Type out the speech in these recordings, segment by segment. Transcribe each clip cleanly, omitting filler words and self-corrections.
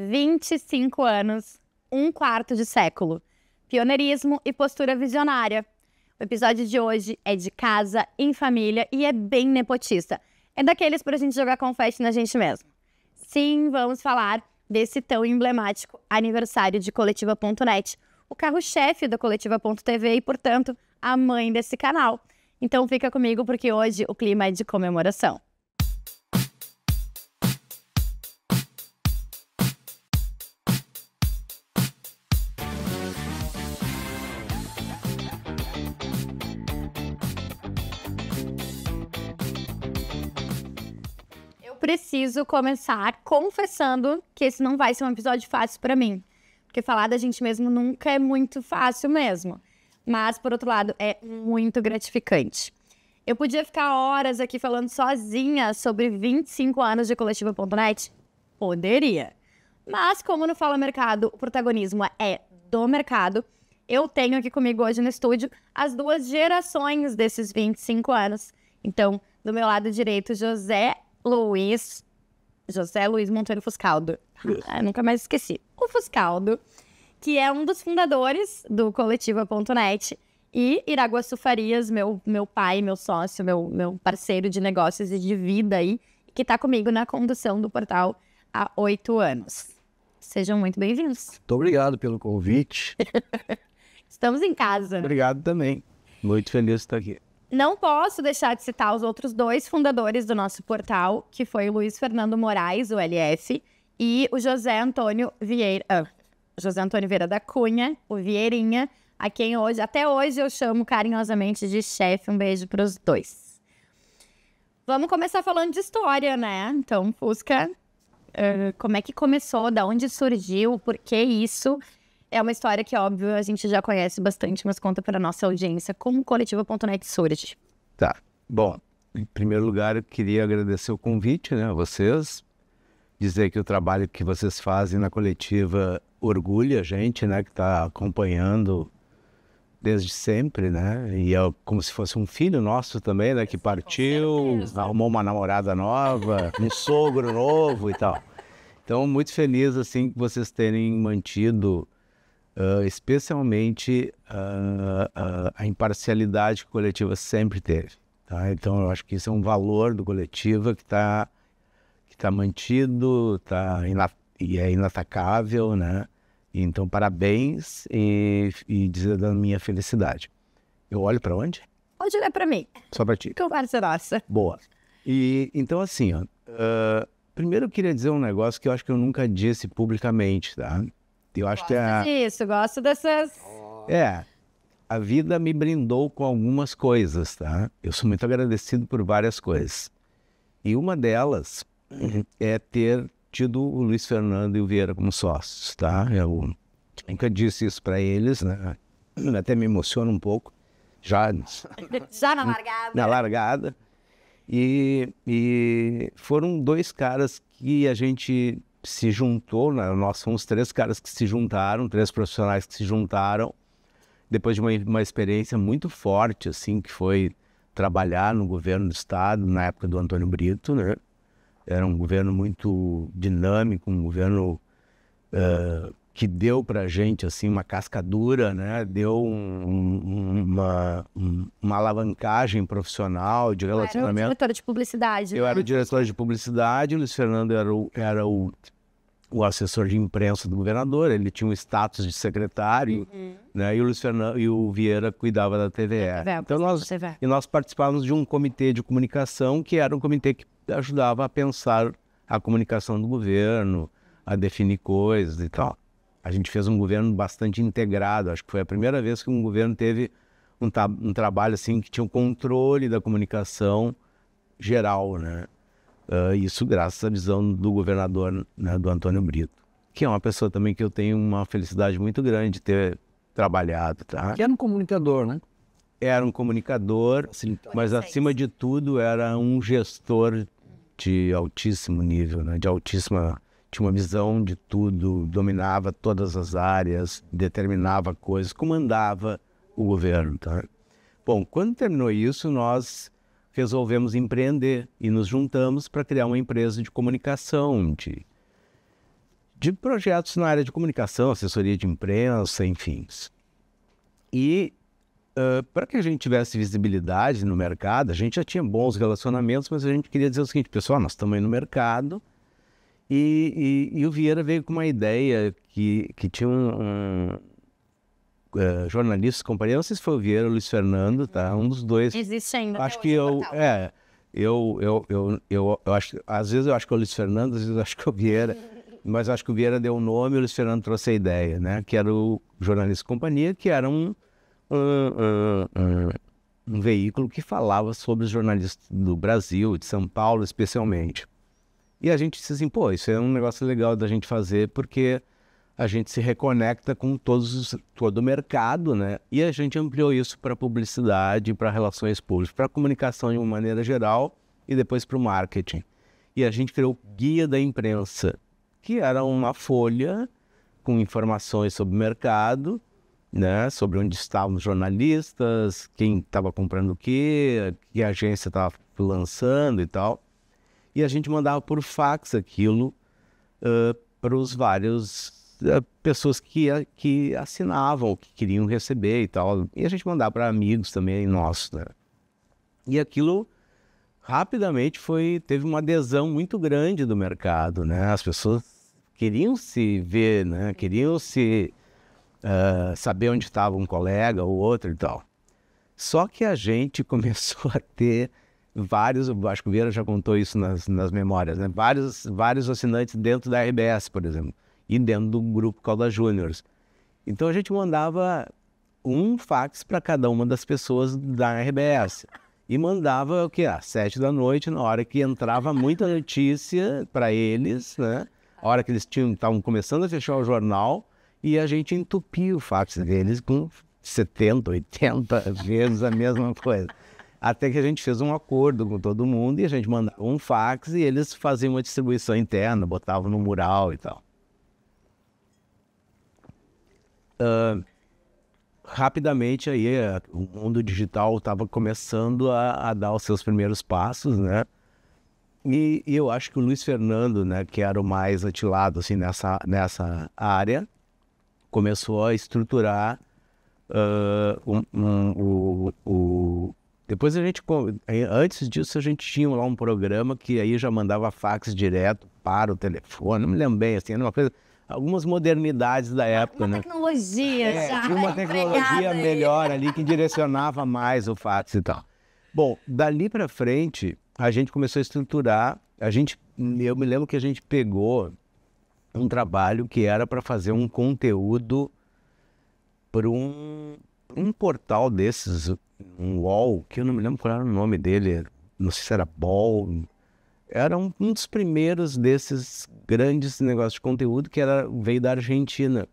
25 anos, um quarto de século. Pioneirismo e postura visionária. O episódio de hoje é de casa, em família e é bem nepotista. É daqueles pra gente jogar confete na gente mesmo. Sim, vamos falar desse tão emblemático aniversário de Coletiva.net, o carro-chefe da Coletiva.tv e, portanto, a mãe desse canal. Então fica comigo porque hoje o clima é de comemoração. Preciso começar confessando que esse não vai ser um episódio fácil pra mim. Porque falar da gente mesmo nunca é muito fácil mesmo. Mas, por outro lado, é muito gratificante. Eu podia ficar horas aqui falando sozinha sobre 25 anos de Coletiva.net? Poderia. Mas, como no Fala Mercado, o protagonismo é do mercado, eu tenho aqui comigo hoje no estúdio as duas gerações desses 25 anos. Então, do meu lado direito, José Luiz Monteiro Fuscaldo. Nunca mais esqueci. O Fuscaldo, que é um dos fundadores do Coletiva.net, e Iraguaçu Farias, meu pai, meu sócio, meu parceiro de negócios e de vida aí, que está comigo na condução do portal há 8 anos. Sejam muito bem-vindos. Muito obrigado pelo convite. Estamos em casa. Obrigado também. Muito feliz de estar aqui. Não posso deixar de citar os outros dois fundadores do nosso portal, que foi o Luiz Fernando Moraes, o LF, e o José Antônio Vieira da Cunha, o Vieirinha, a quem até hoje eu chamo carinhosamente de chefe. Um beijo para os dois. Vamos começar falando de história, né? Então, Fusca, como é que começou, da onde surgiu, por que isso? É uma história que, óbvio, a gente já conhece bastante, mas conta para a nossa audiência como Coletiva.net surge. Tá. Bom, em primeiro lugar, eu queria agradecer o convite, né, a vocês. Dizer que o trabalho que vocês fazem na Coletiva orgulha a gente, né, que está acompanhando desde sempre, né? E é como se fosse um filho nosso também, né, que partiu, arrumou uma namorada nova, um sogro novo e tal. Então, muito feliz, assim, que vocês terem mantido... especialmente a imparcialidade que a Coletiva sempre teve. Tá? Então, eu acho que isso é um valor do Coletiva que tá mantido, e é inatacável, né? Então, parabéns e dizer da minha felicidade. Eu olho para onde? Pode olhar para mim. Só para ti. Conversa nossa. Boa. E então, assim, primeiro eu queria dizer um negócio que eu acho que eu nunca disse publicamente, tá? Eu acho Gosto dessas... A vida me brindou com algumas coisas, tá? Eu sou muito agradecido por várias coisas. E uma delas é ter tido o Luiz Fernando e o Vieira como sócios, tá? Eu nunca disse isso para eles, né? Até me emociona um pouco. Já na largada. Na largada. E foram dois caras que a gente... se juntou, né? Nós fomos 3 caras que se juntaram, 3 profissionais que se juntaram, depois de uma experiência muito forte, assim, que foi trabalhar no governo do estado, na época do Antônio Brito, né? Era um governo muito dinâmico, um governo que deu pra gente, assim, uma casca dura, né? Deu uma alavancagem profissional de relacionamento. Eu era o diretor de publicidade. Eu era o diretor de publicidade, o Luiz Fernando era o assessor de imprensa do governador, ele tinha um status de secretário, né? E o Luiz Fernando e o Vieira cuidava da TVE. Então nós participávamos de um comitê de comunicação, que era um comitê que ajudava a pensar a comunicação do governo, a definir coisas e tal. A gente fez um governo bastante integrado, acho que foi a primeira vez que um governo teve um trabalho assim que tinha um controle da comunicação geral, né? Isso graças à visão do governador, né, do Antônio Brito, que é uma pessoa também que eu tenho uma felicidade muito grande de ter trabalhado, tá? Que era um comunicador, né? Era um comunicador, mas acima de tudo era um gestor de altíssimo nível, né? Tinha uma visão de tudo, dominava todas as áreas, determinava coisas, comandava o governo, tá? Bom, quando terminou isso, nós resolvemos empreender e nos juntamos para criar uma empresa de comunicação, de projetos na área de comunicação, assessoria de imprensa, enfim. E para que a gente tivesse visibilidade no mercado, a gente já tinha bons relacionamentos, mas a gente queria dizer o seguinte, pessoal, nós estamos aí no mercado, e o Vieira veio com uma ideia que tinha jornalistas, companhia, não sei se foi o Vieira ou o Luiz Fernando, tá? Um dos dois. Existe ainda. Acho que eu acho, às vezes eu acho que é o Luiz Fernando, às vezes eu acho que é o Vieira, mas eu acho que o Vieira deu o nome e o Luiz Fernando trouxe a ideia, né? Que era o Jornalista Companhia, que era um veículo que falava sobre os jornalistas do Brasil, de São Paulo especialmente. E a gente disse assim, pô, isso é um negócio legal da gente fazer, porque a gente se reconecta com todo o mercado, né? E a gente ampliou isso para publicidade, para relações públicas, para comunicação de uma maneira geral e depois para o marketing. E a gente criou o Guia da Imprensa, que era uma folha com informações sobre o mercado, né? Sobre onde estavam os jornalistas, quem estava comprando o quê, que agência estava lançando e tal. E a gente mandava por fax aquilo para os vários pessoas que assinavam, que queriam receber e tal. E a gente mandava para amigos também nossos, né? E aquilo rapidamente teve uma adesão muito grande do mercado, né? As pessoas queriam se ver, né? Queriam saber onde estava um colega ou outro e tal. Só que a gente começou a ter vários, acho que o Vieira já contou isso nas memórias, né? Vários assinantes dentro da RBS, por exemplo, e dentro do grupo Caldas Júniors. Então a gente mandava um fax para cada uma das pessoas da RBS. E mandava o quê? Às 7 da noite, na hora que entrava muita notícia para eles, né? A hora que eles estavam começando a fechar o jornal, e a gente entupia o fax deles com 70, 80 vezes a mesma coisa. Até que a gente fez um acordo com todo mundo e a gente mandava um fax e eles faziam uma distribuição interna, botavam no mural e tal. Rapidamente aí o mundo digital estava começando a dar os seus primeiros passos, né? E eu acho que o Luiz Fernando, né, que era o mais atilado assim, nessa área, começou a estruturar depois antes disso a gente tinha lá um programa que aí já mandava fax direto para o telefone, não me lembro bem, assim, era uma coisa, algumas modernidades da época, uma né? tecnologia já. Tinha uma tecnologia melhor ali que direcionava mais o fax e tal. Bom, dali para frente a gente começou a estruturar, eu me lembro que a gente pegou um trabalho que era para fazer um conteúdo para um portal desses, um UOL, que eu não me lembro qual era o nome dele, não sei se era BOL, era um dos primeiros desses grandes negócios de conteúdo que veio da Argentina.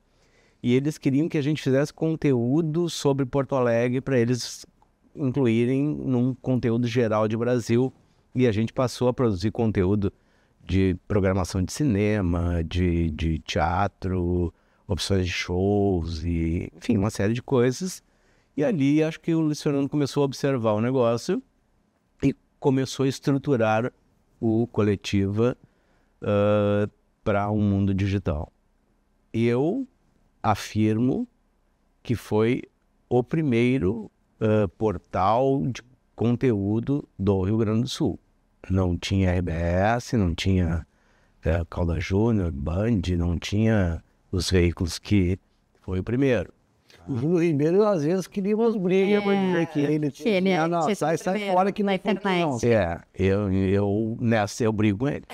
E eles queriam que a gente fizesse conteúdo sobre Porto Alegre para eles incluírem num conteúdo geral de Brasil. E a gente passou a produzir conteúdo de programação de cinema, de teatro, opções de shows, e, enfim, uma série de coisas. E ali acho que o Luiz Fernando começou a observar o negócio e começou a estruturar o Coletiva para um mundo digital. Eu afirmo que foi o primeiro portal de conteúdo do Rio Grande do Sul. Não tinha RBS, não tinha Caldas Júnior, Band, não tinha os veículos que foi o primeiro. O Júlio Ribeiro, às vezes, queria umas brigas para dizer que ele tinha... Não, sai fora que não é não. Nessa eu brigo com ele.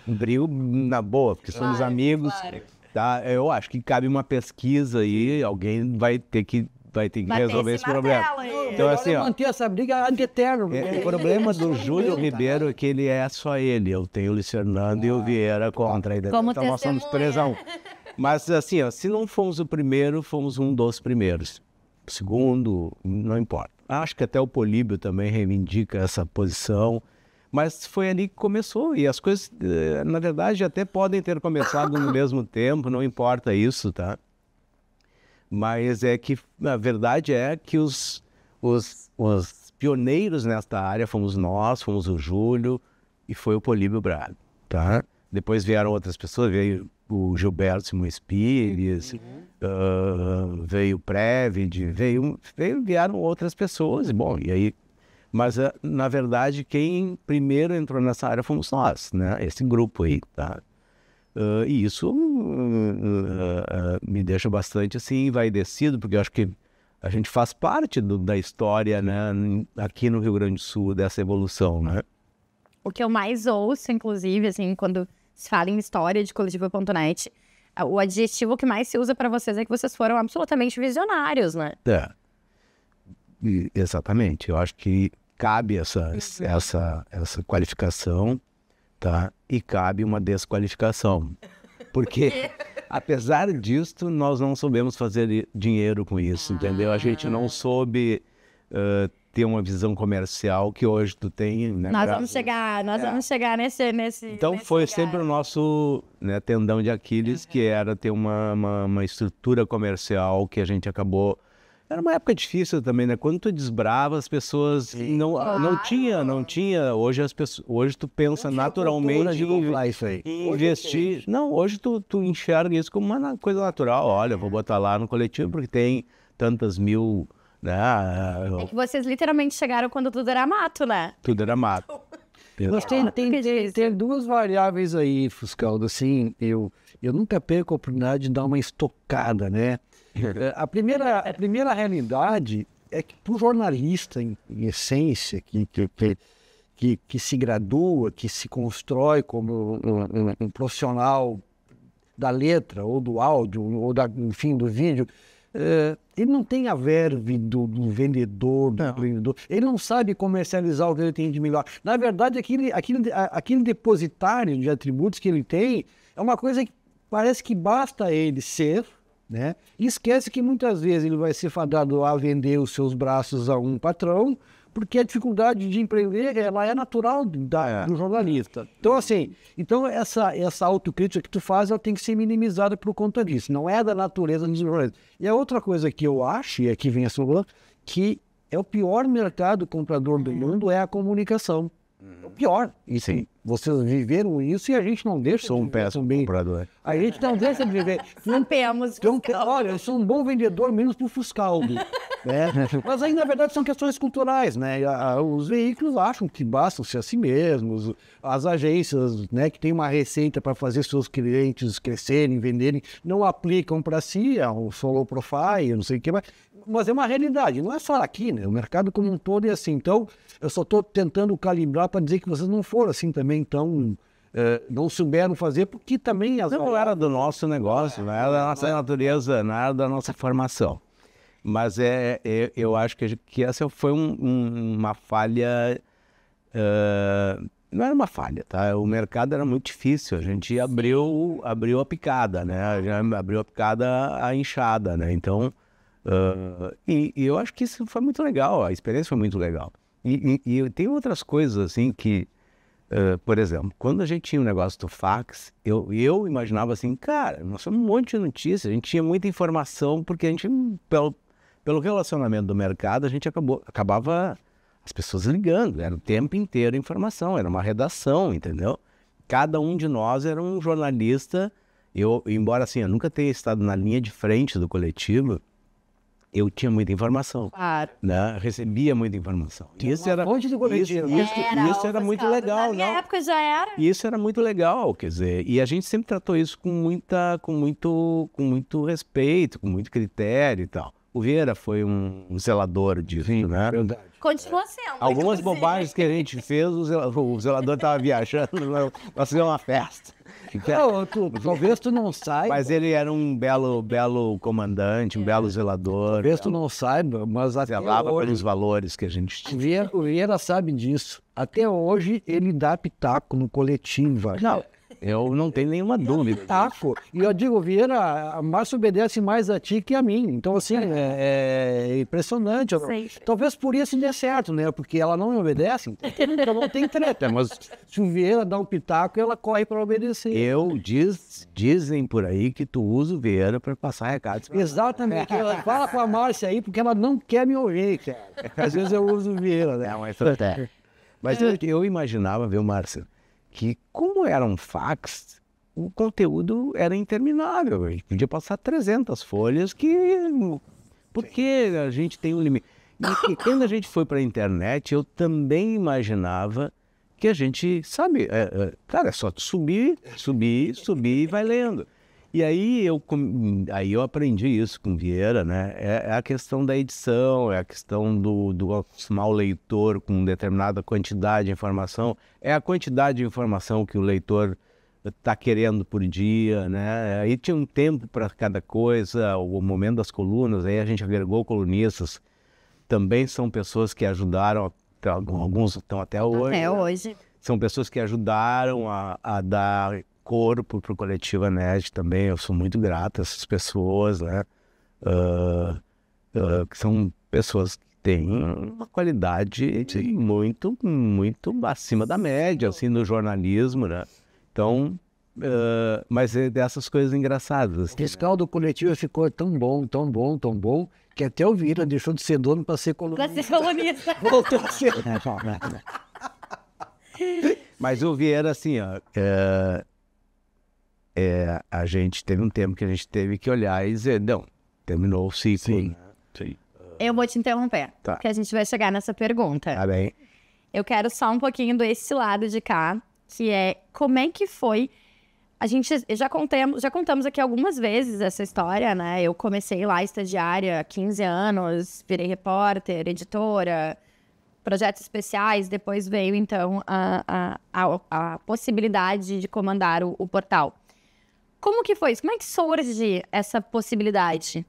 Brigo na boa, porque somos amigos. Claro. Tá? Eu acho que cabe uma pesquisa aí, alguém vai ter que resolver esse problema. Então, assim, manter essa briga ad eterno. O problema do Júlio Ribeiro é que ele é só ele. Eu tenho o Luiz Fernando e o Vieira contra. Como então nós somos 3-1. Mas assim, se não fomos o primeiro, fomos um dos primeiros. O segundo, não importa. Acho que até o Políbio também reivindica essa posição. Mas foi ali que começou. E as coisas, na verdade, até podem ter começado no mesmo tempo, não importa isso, tá? Mas é que a verdade é que os pioneiros nesta área fomos nós, fomos o Júlio e foi o Políbio Braga, tá? Depois vieram outras pessoas, veio o Gilberto Simões Pires, veio o Previd, vieram outras pessoas, e aí... Mas, na verdade, quem primeiro entrou nessa área fomos nós, né? Esse grupo aí, tá? E isso me deixa bastante, assim, envaidecido, porque eu acho que a gente faz parte da história, né? Aqui no Rio Grande do Sul, dessa evolução, né? O que eu mais ouço, inclusive, assim, quando se fala em história de Coletiva.net, o adjetivo que mais se usa para vocês é que vocês foram absolutamente visionários, né? Exatamente. Eu acho que cabe essa qualificação, tá? E cabe uma desqualificação. Porque, apesar disso, nós não soubemos fazer dinheiro com isso, entendeu? A gente não soube ter uma visão comercial que hoje tu tem, né? Nós vamos chegar nesse Então foi sempre o nosso, né, tendão de Aquiles, que era ter uma estrutura comercial que a gente acabou... Era uma época difícil também, né? Quando tu desbrava, as pessoas não tinha. Hoje tu pensa naturalmente em investir. Não, hoje tu enxerga isso como uma coisa natural. Olha, vou botar lá no coletivo porque tem tantas mil, né? É que vocês literalmente chegaram quando tudo era mato, né? Tudo era mato. Mas tem duas variáveis aí, Fuscaldo. Assim, eu nunca perco a oportunidade de dar uma estocada, né? A primeira realidade é que para o jornalista, em essência, que se gradua, que se constrói como um profissional da letra, ou do áudio, ou enfim, do vídeo, ele não tem a verve do vendedor, do empreendedor. Ele não sabe comercializar o que ele tem de melhor. Na verdade, aquele depositário de atributos que ele tem é uma coisa que parece que basta ele ser, né? E esquece que muitas vezes ele vai ser fadado a vender os seus braços a um patrão, porque a dificuldade de empreender ela é natural do jornalista. Então, assim, essa autocrítica que tu faz, ela tem que ser minimizada por conta disso. Não é da natureza dos jornalistas. E a outra coisa que eu acho, e aqui vem a sua, que é o pior mercado comprador do mundo é a comunicação. É o pior. E sim, vocês viveram isso e a gente não deixa. Sou um péssimo comprador. A gente não deixa de viver. Não temos. Olha, eu sou um bom vendedor, menos pro Fuscaldo. Né? Mas aí, na verdade, são questões culturais, né? Os veículos acham que bastam ser assim mesmos. As agências, né, que têm uma receita para fazer seus clientes crescerem, venderem, não aplicam para si, é um solo profile, não sei o que, mas é uma realidade. Não é só aqui, né? O mercado como um todo é assim. Então, eu só estou tentando calibrar para dizer que vocês não foram assim também tão... não souberam fazer, porque também... Não era do nosso negócio, não era da nossa natureza, não era da nossa formação. Mas eu acho que essa foi uma falha... não era uma falha, tá? O mercado era muito difícil, a gente abriu a picada, né? Já abriu a picada a inchada, né? Então, e eu acho que isso foi muito legal, a experiência foi muito legal. E tem outras coisas, assim, que... por exemplo, quando a gente tinha um negócio do fax, eu imaginava assim, cara, nós tínhamos um monte de notícias, a gente tinha muita informação, porque a gente, pelo relacionamento do mercado, a gente acabava as pessoas ligando, era o tempo inteiro informação, era uma redação, entendeu? Cada um de nós era um jornalista, embora assim, eu nunca tenha estado na linha de frente do coletivo, eu tinha muita informação, claro, né? Recebia muita informação. Isso era muito legal, na minha época já era. Isso era muito legal, quer dizer, e a gente sempre tratou isso com muito respeito, com muito critério e tal. O Vieira foi um zelador disso, né? Verdade. Continua sendo. Algumas bobagens que a gente fez, o zelador estava viajando, nós fizemos uma festa. Talvez tu não saiba. Mas ele era um belo comandante, um belo zelador. Talvez tu não saiba, mas até zelava hoje, pelos valores que a gente tinha. O Vieira sabe disso. Até hoje ele dá pitaco no coletivo. Não, eu não tenho nenhuma dúvida. Pitaco. E eu digo, Vieira, a Márcia obedece mais a ti que a mim. Então, assim, é impressionante. Talvez por isso dê certo, né? Porque ela não me obedece, ela não tem treta. Mas se o Vieira dá um pitaco, ela corre para obedecer. Dizem por aí que tu usa o Vieira para passar recados. Exatamente. Ela fala com a Márcia aí, porque ela não quer me ouvir, cara. Às vezes eu uso o Vieira, né? Mas eu imaginava, viu, Márcia, que, como era um fax, o conteúdo era interminável. A gente podia passar 300 folhas, porque a gente tem um limite. E quando a gente foi para a internet, eu também imaginava que a gente, sabe, cara, é só subir e vai lendo. E aí eu aprendi isso com Vieira, né? É a questão da edição, é a questão do acostumar o leitor com determinada quantidade de informação, é a quantidade de informação que o leitor está querendo por dia, né? Aí tinha um tempo para cada coisa, o momento das colunas, aí a gente agregou colunistas, também são pessoas que ajudaram, alguns estão até hoje. Até hoje. São pessoas que ajudaram a dar corpo para o Coletivo Anéis também. Eu sou muito grato a essas pessoas, né? Que são pessoas que têm uma qualidade muito, muito acima da média, assim, no jornalismo, né? Então, mas é dessas coisas engraçadas. O fiscal do Coletivo ficou tão bom, que até o Vieira deixou de ser dono para ser colunista. Para ser colunista. Voltou a ser. Mas o Vieira, assim, ó, a gente teve um tempo que a gente teve que olhar e dizer, não, terminou o ciclo. Sim. Né? Sim. Eu vou te interromper, Tá. porque a gente vai chegar nessa pergunta. Tá bem. Eu quero só um pouquinho desse lado de cá, que é como é que foi. A gente já contamos aqui algumas vezes essa história, né? Eu comecei lá estagiária há 15 anos, virei repórter, editora, projetos especiais, depois veio então a possibilidade de comandar o portal. Como que foi isso? Como é que surge essa possibilidade?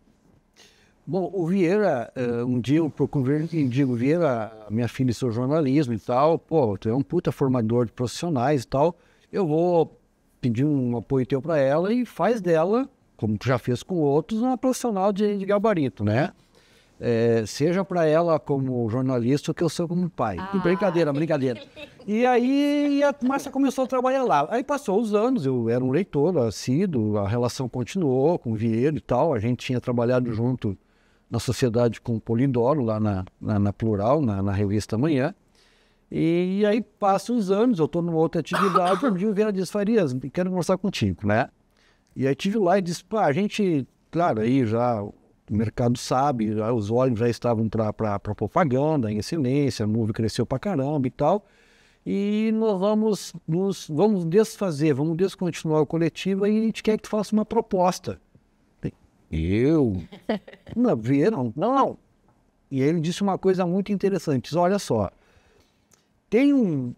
Bom, o Vieira, um dia eu procurei e digo, Vieira, minha filha estudou jornalismo e tal, pô, tu é um puta formador de profissionais e tal, eu vou pedir um apoio teu para ela e faz dela, como tu já fez com outros, uma profissional de gabarito, né? Seja para ela como jornalista ou que eu sou como pai. Brincadeira. E aí a Márcia começou a trabalhar lá. Aí passou os anos, eu era um leitor assíduo, a relação continuou com o Vieira e tal, a gente tinha trabalhado junto na sociedade com o Polidoro, lá na Plural, na revista Amanhã. E aí passam os anos, eu estou numa outra atividade, um dia o Vieira disse, Farias, quero conversar contigo, né? E aí tive lá e disse, pá, a gente, claro, aí já o mercado sabe, já, os olhos já estavam para propaganda, em excelência, a nuvem cresceu pra caramba e tal. E nós vamos desfazer, vamos descontinuar o coletivo e a gente quer que tu faça uma proposta. Eu? Não, Vieira, não. E aí ele disse uma coisa muito interessante, disse, olha só, tem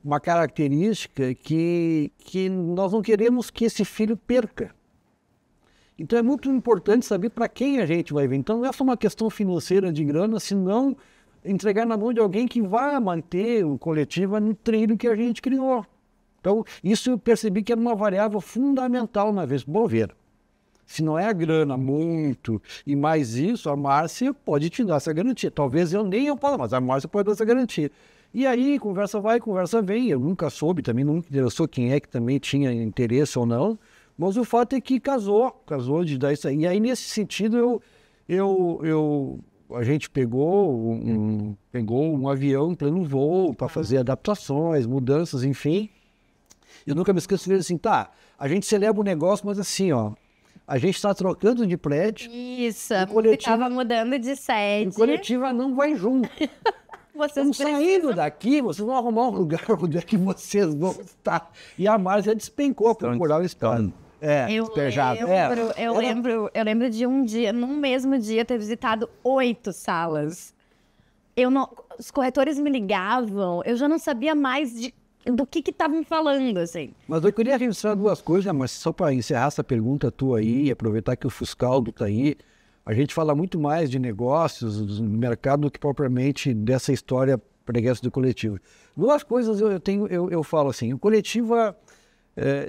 uma característica que nós não queremos que esse filho perca. Então é muito importante saber para quem a gente vai ver. Então não é só uma questão financeira de grana, senão entregar na mão de alguém que vai manter o coletivo no trilho que a gente criou. Então isso eu percebi que era uma variável fundamental na vez. Bom, ver, se não é a grana muito e mais isso, a Márcia pode te dar essa garantia. Talvez eu possa, mas a Márcia pode dar essa garantia. E aí, conversa vai, conversa vem. Eu nunca soube, também nunca interessou quem é que também tinha interesse ou não. Mas o fato é que casou de dar isso aí. E aí, nesse sentido, a gente pegou um avião em pleno voo para fazer adaptações, mudanças, enfim. Eu nunca me esqueço de dizer assim, tá, a gente celebra o negócio, mas assim, ó, a gente está trocando de prédio. Isso, estava mudando de sede. O coletivo não vai junto. Estamos saindo daqui, vocês vão arrumar um lugar onde é que vocês vão estar. E a Márcia despencou para procurar o espaço. Eu lembro de um dia, num mesmo dia, ter visitado 8 salas. Os corretores me ligavam, eu já não sabia mais do que estavam falando, assim. Mas eu queria registrar duas coisas, mas só para encerrar essa pergunta tua aí, e aproveitar que o Fuscaldo está aí, a gente fala muito mais de negócios, do mercado, do que propriamente dessa história preguiça do coletivo. Duas coisas eu falo assim, o coletivo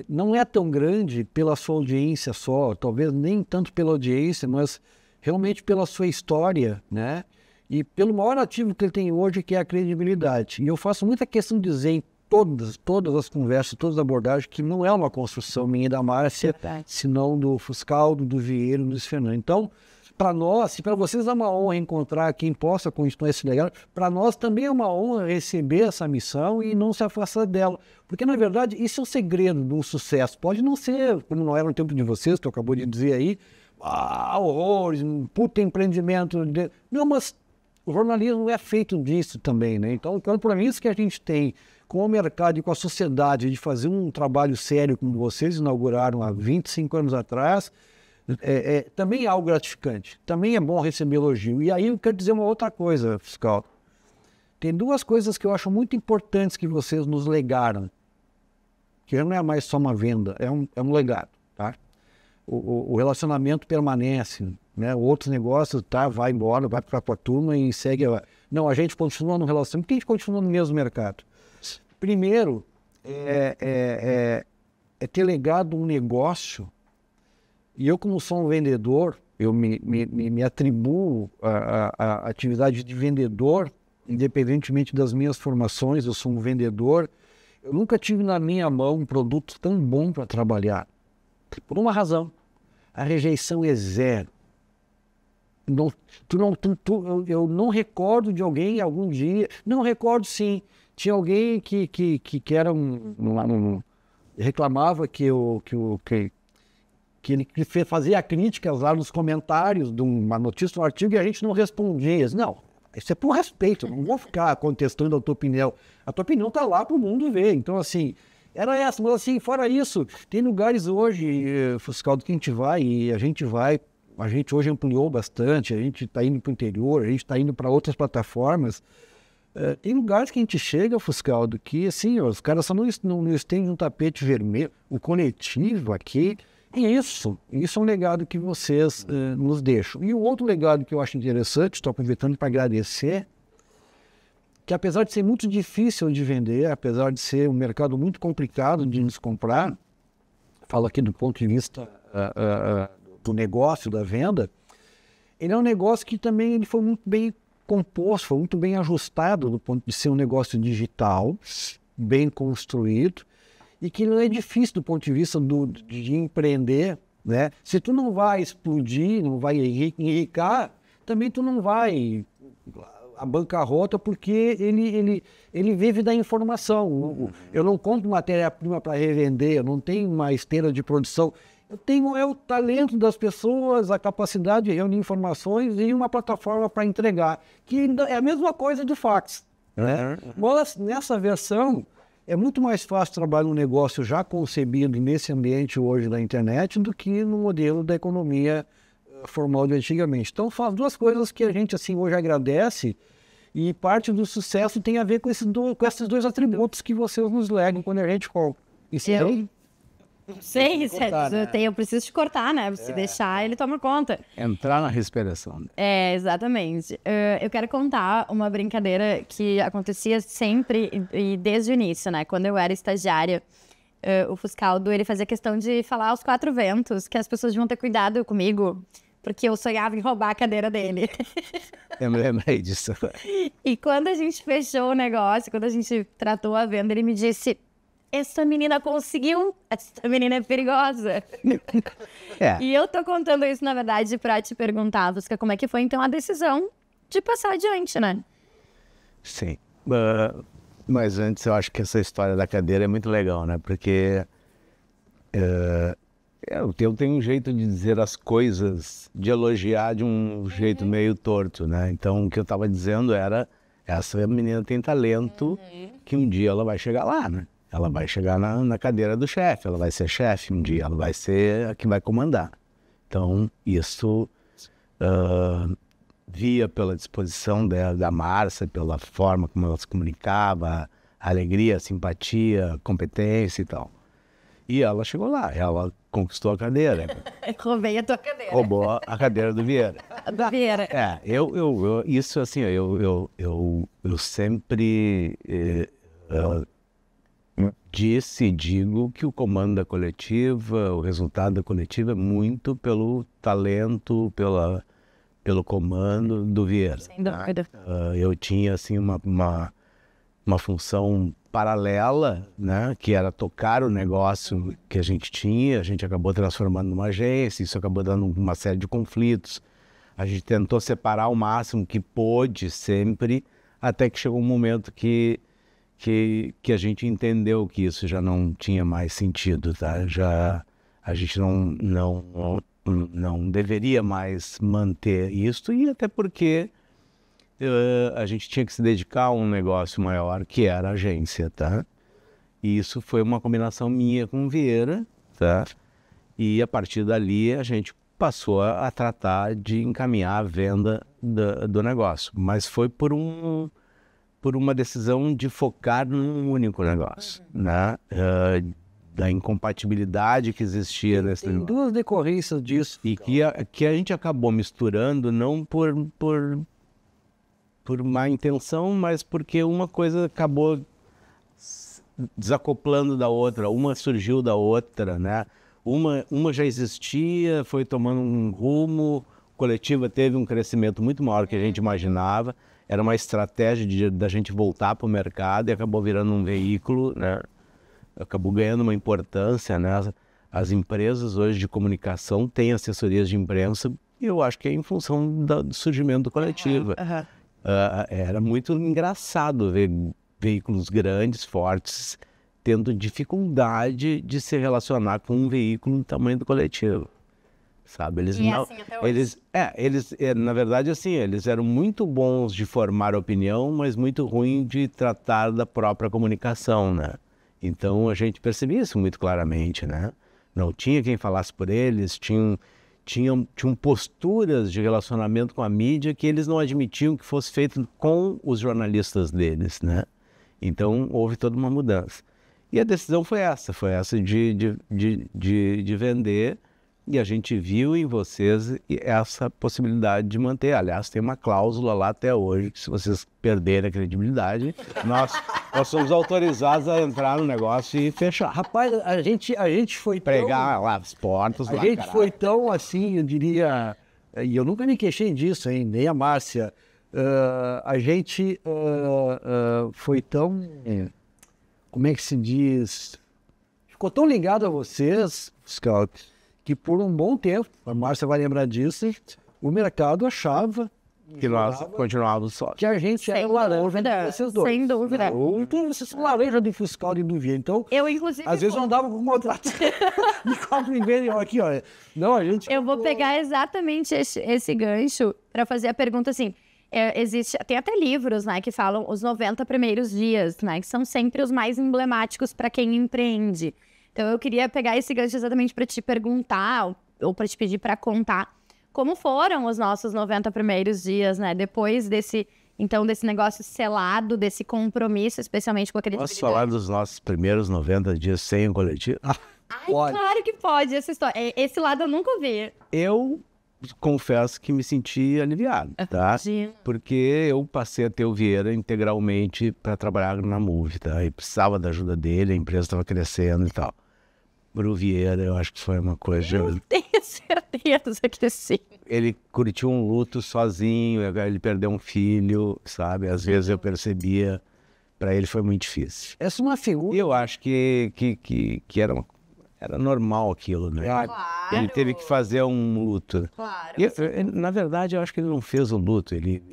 não é tão grande pela sua audiência só, talvez nem tanto pela audiência, mas realmente pela sua história, né? E pelo maior ativo que ele tem hoje, que é a credibilidade. E eu faço muita questão de dizer em todas as conversas, todas as abordagens, que não é uma construção minha e da Márcia, senão do Fuscaldo, do Vieira e do Luiz Fernando. Então, para nós, se para vocês é uma honra encontrar quem possa continuar esse legado, para nós também é uma honra receber essa missão e não se afastar dela. Porque, na verdade, isso é o segredo de um sucesso. Pode não ser, como não era no tempo de vocês, tu acabou de dizer aí, horrores, um puta empreendimento. Não, mas o jornalismo é feito disso também, né? Então, para mim, isso que a gente tem com o mercado e com a sociedade de fazer um trabalho sério como vocês inauguraram há 25 anos atrás, também é algo gratificante. Também é bom receber elogio. E aí eu quero dizer uma outra coisa, Fiscal. Tem duas coisas que eu acho muito importantes que vocês nos legaram. Que não é mais só uma venda, é um legado, tá? O relacionamento permanece, né? Outros negócios, tá? Vai embora, vai para a turma e segue. Não, a gente continua no relacionamento, porque a gente continua no mesmo mercado. Primeiro, é ter legado um negócio, e eu, como sou um vendedor, eu me atribuo a atividade de vendedor, independentemente das minhas formações, eu sou um vendedor. Eu nunca tive na minha mão um produto tão bom para trabalhar. Por uma razão, a rejeição é zero. Eu não recordo de alguém algum dia, não recordo sim, tinha alguém que era reclamava que ele fazia críticas lá nos comentários de uma notícia, um artigo, e a gente não respondia. Não, isso é por respeito, eu não vou ficar contestando a tua opinião. A tua opinião está lá para o mundo ver. Então, assim, era essa. Mas, assim, fora isso, tem lugares hoje, Fiscal, que a gente vai, e a gente hoje ampliou bastante, a gente está indo para o interior, a gente está indo para outras plataformas. Tem lugares que a gente chega, Fuscaldo, que assim, os caras só não estendem um tapete vermelho. O coletivo aqui, isso é um legado que vocês nos deixam. E o outro legado que eu acho interessante, estou aproveitando para agradecer, que apesar de ser muito difícil de vender, apesar de ser um mercado muito complicado de nos comprar, falo aqui do ponto de vista do negócio, da venda, ele é um negócio que também ele foi muito bem composto, foi muito bem ajustado do ponto de ser um negócio digital, bem construído, e que não é difícil do ponto de vista de empreender, né? Se tu não vai explodir, não vai enricar, também tu não vai à bancarrota, porque ele vive da informação. Eu não compro matéria-prima para revender, eu não tenho uma esteira de produção. Eu tenho o talento das pessoas, a capacidade de reunir informações e uma plataforma para entregar, que é a mesma coisa de fax, né? Mas nessa versão é muito mais fácil trabalhar um negócio já concebido nesse ambiente hoje da internet do que no modelo da economia formal de antigamente. Então, são as duas coisas que a gente assim hoje agradece, e parte do sucesso tem a ver com esses dois atributos que vocês nos legam quando a gente compra. Não sei, eu preciso te cortar, né? Se deixar, ele toma conta. Entrar na respiração. Exatamente. Eu quero contar uma brincadeira que acontecia sempre e desde o início, né? Quando eu era estagiária, o Fuscaldo, ele fazia questão de falar aos quatro ventos que as pessoas deviam ter cuidado comigo, porque eu sonhava em roubar a cadeira dele. Eu me lembrei disso. E quando a gente fechou o negócio, quando a gente tratou a venda, ele me disse: essa menina conseguiu, essa menina é perigosa. E eu tô contando isso, na verdade, pra te perguntar, Fusca, como é que foi, então, a decisão de passar adiante, né? Sim. Mas antes, eu acho que essa história da cadeira é muito legal, né? Porque eu tenho um jeito de dizer as coisas, de elogiar de um jeito meio torto, né? Então, o que eu tava dizendo era, essa menina tem talento, que um dia ela vai chegar lá, né? Ela vai chegar na cadeira do chefe, ela vai ser chefe um dia, ela vai ser a que vai comandar. Então, isso via pela disposição da Márcia, pela forma como ela se comunicava, a alegria, a simpatia, a competência e tal. E ela chegou lá, ela conquistou a cadeira. Roubei a tua cadeira. Roubou a cadeira do Vieira. Do Vieira. Isso assim, eu sempre... digo que o comando da coletiva, o resultado da coletiva é muito pelo talento, pelo comando do Vieira. Sem dúvida. Eu tinha assim uma função paralela, né, que era tocar o negócio que a gente tinha. A gente acabou transformando numa agência, isso acabou dando uma série de conflitos. A gente tentou separar o máximo que pôde sempre, até que chegou um momento que a gente entendeu que isso já não tinha mais sentido, tá? A gente não deveria mais manter isso, e até porque a gente tinha que se dedicar a um negócio maior, que era a agência, tá? E isso foi uma combinação minha com o Vieira, tá? E a partir dali a gente passou a tratar de encaminhar a venda do negócio. Mas foi por uma decisão de focar num único negócio, né? Da incompatibilidade que existia nesse Tem negócio. duas decorrências disso. E que a gente acabou misturando não por má intenção, mas porque uma coisa acabou desacoplando da outra, uma surgiu da outra, né? Uma já existia, foi tomando um rumo, a coletiva teve um crescimento muito maior que a gente imaginava, era uma estratégia da gente voltar para o mercado e acabou virando um veículo, né? Acabou ganhando uma importância, né? As empresas hoje de comunicação têm assessorias de imprensa, e eu acho que é em função do surgimento do coletivo. Era muito engraçado ver veículos grandes, fortes, tendo dificuldade de se relacionar com um veículo do tamanho do coletivo, sabe? Eles E não, assim até hoje. na verdade, assim, eles eram muito bons de formar opinião, mas muito ruins de tratar da própria comunicação, né? Então a gente percebia isso muito claramente, né? Não tinha quem falasse por eles, tinham posturas de relacionamento com a mídia que eles não admitiam que fosse feito com os jornalistas deles, né? Então houve toda uma mudança. E a decisão foi essa de vender, e a gente viu em vocês essa possibilidade de manter. Aliás, tem uma cláusula lá até hoje, que se vocês perderem a credibilidade, nós somos autorizados a entrar no negócio e fechar. Rapaz, a gente foi Pregar lá as portas. A gente foi tão assim, eu diria, e eu nunca me queixei disso, hein, nem a Márcia. A gente foi tão, como é que se diz, ficou tão ligado a vocês, Scout, que por um bom tempo, a Márcia vai lembrar disso, o mercado achava que nós continuávamos só. que a gente era Sem laranja dúvida, de vocês dois. sem dúvida. Então, vocês são laranja do fiscal e do Vieira. Então, Eu, inclusive, às vezes eu andava com contrato de 4,5 aqui, ó. Não, a gente... eu vou pegar exatamente esse gancho para fazer a pergunta assim. Tem até livros, né, que falam os 90 primeiros dias, né, que são sempre os mais emblemáticos para quem empreende. Então eu queria pegar esse gancho exatamente para te perguntar ou para te pedir para contar como foram os nossos 90 primeiros dias, né, depois desse negócio selado, desse compromisso, especialmente com a credibilidade. Posso falar dos nossos primeiros 90 dias sem o coletivo? Ai, claro que pode, essa história. Esse lado eu nunca ouvi. Eu confesso que me senti aliviado, tá? Imagina. Porque eu passei a ter o Vieira integralmente para trabalhar na Move, tá? E precisava da ajuda dele, a empresa estava crescendo e tal. Para o Vieira, eu acho que foi uma coisa... Eu tenho certeza que sim. Ele curtiu um luto sozinho, ele perdeu um filho, sabe? Às vezes eu percebia, para ele foi muito difícil. Essa é uma figura... E eu acho que era normal aquilo, né? Claro. Ele teve que fazer um luto. Claro. Na verdade, eu acho que ele não fez o luto. Ele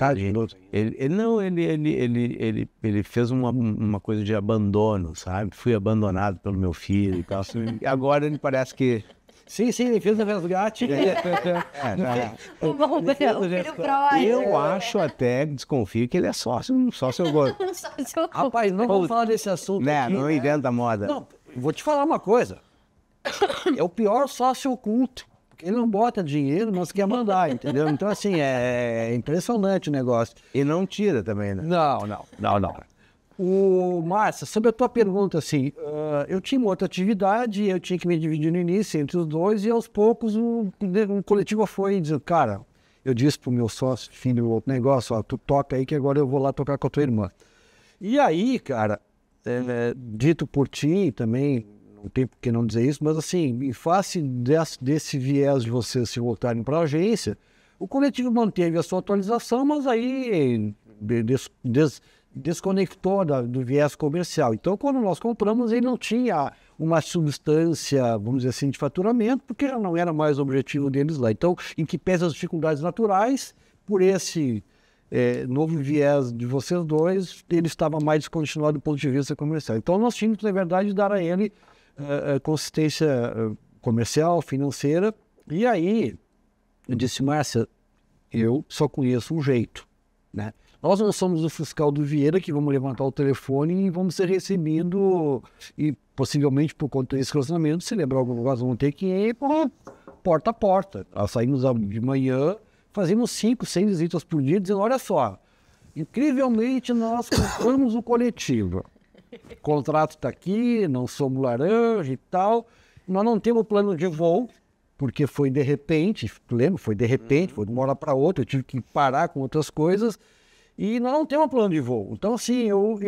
fez uma coisa de abandono, sabe? Fui abandonado pelo meu filho e tal. E agora ele parece que... Sim, ele fez o resgate. Eu acho até, desconfio, que ele é sócio Rapaz, não vamos falar desse assunto né? aqui. Não inventa moda. Não, vou te falar uma coisa. É o pior sócio oculto. Porque ele não bota dinheiro, mas quer mandar, entendeu? Então, assim, é impressionante o negócio. E não tira também, né? Não. Márcia, sobre a tua pergunta, assim, eu tinha uma outra atividade, eu tinha que me dividir no início entre os dois, e aos poucos o coletivo foi dizendo, cara, eu disse pro meu sócio, filho, outro negócio, ó, tu toca aí que agora eu vou lá tocar com a tua irmã. E aí, cara, dito por ti também, não tem por que não dizer isso, mas assim, em face desse viés de vocês se voltarem para a agência, o coletivo manteve a sua atualização, mas aí desconectou do viés comercial. Então, quando nós compramos, ele não tinha uma substância, vamos dizer assim, de faturamento, porque já não era mais o objetivo deles lá. Então, em que pese as dificuldades naturais, por esse novo viés de vocês dois, ele estava mais descontinuado do ponto de vista comercial. Então, nós tínhamos, na verdade, dar a ele consistência comercial, financeira. E aí, eu disse, Márcia, eu só conheço um jeito, né? Nós não somos o fiscal do Vieira que vamos levantar o telefone e vamos ser recebidos e possivelmente por conta desse relacionamento, se lembrar alguma coisa, vamos ter que ir porta a porta. Nós saímos de manhã, fazíamos 5, 6 visitas por dia, dizendo, olha só, incrivelmente nós compramos o coletivo. O contrato está aqui, não somos laranja e tal, nós não temos plano de voo, porque foi de repente, lembra? Foi de repente, foi de uma hora para outra, eu tive que parar com outras coisas. E nós não temos um plano de voo. Então, assim, eu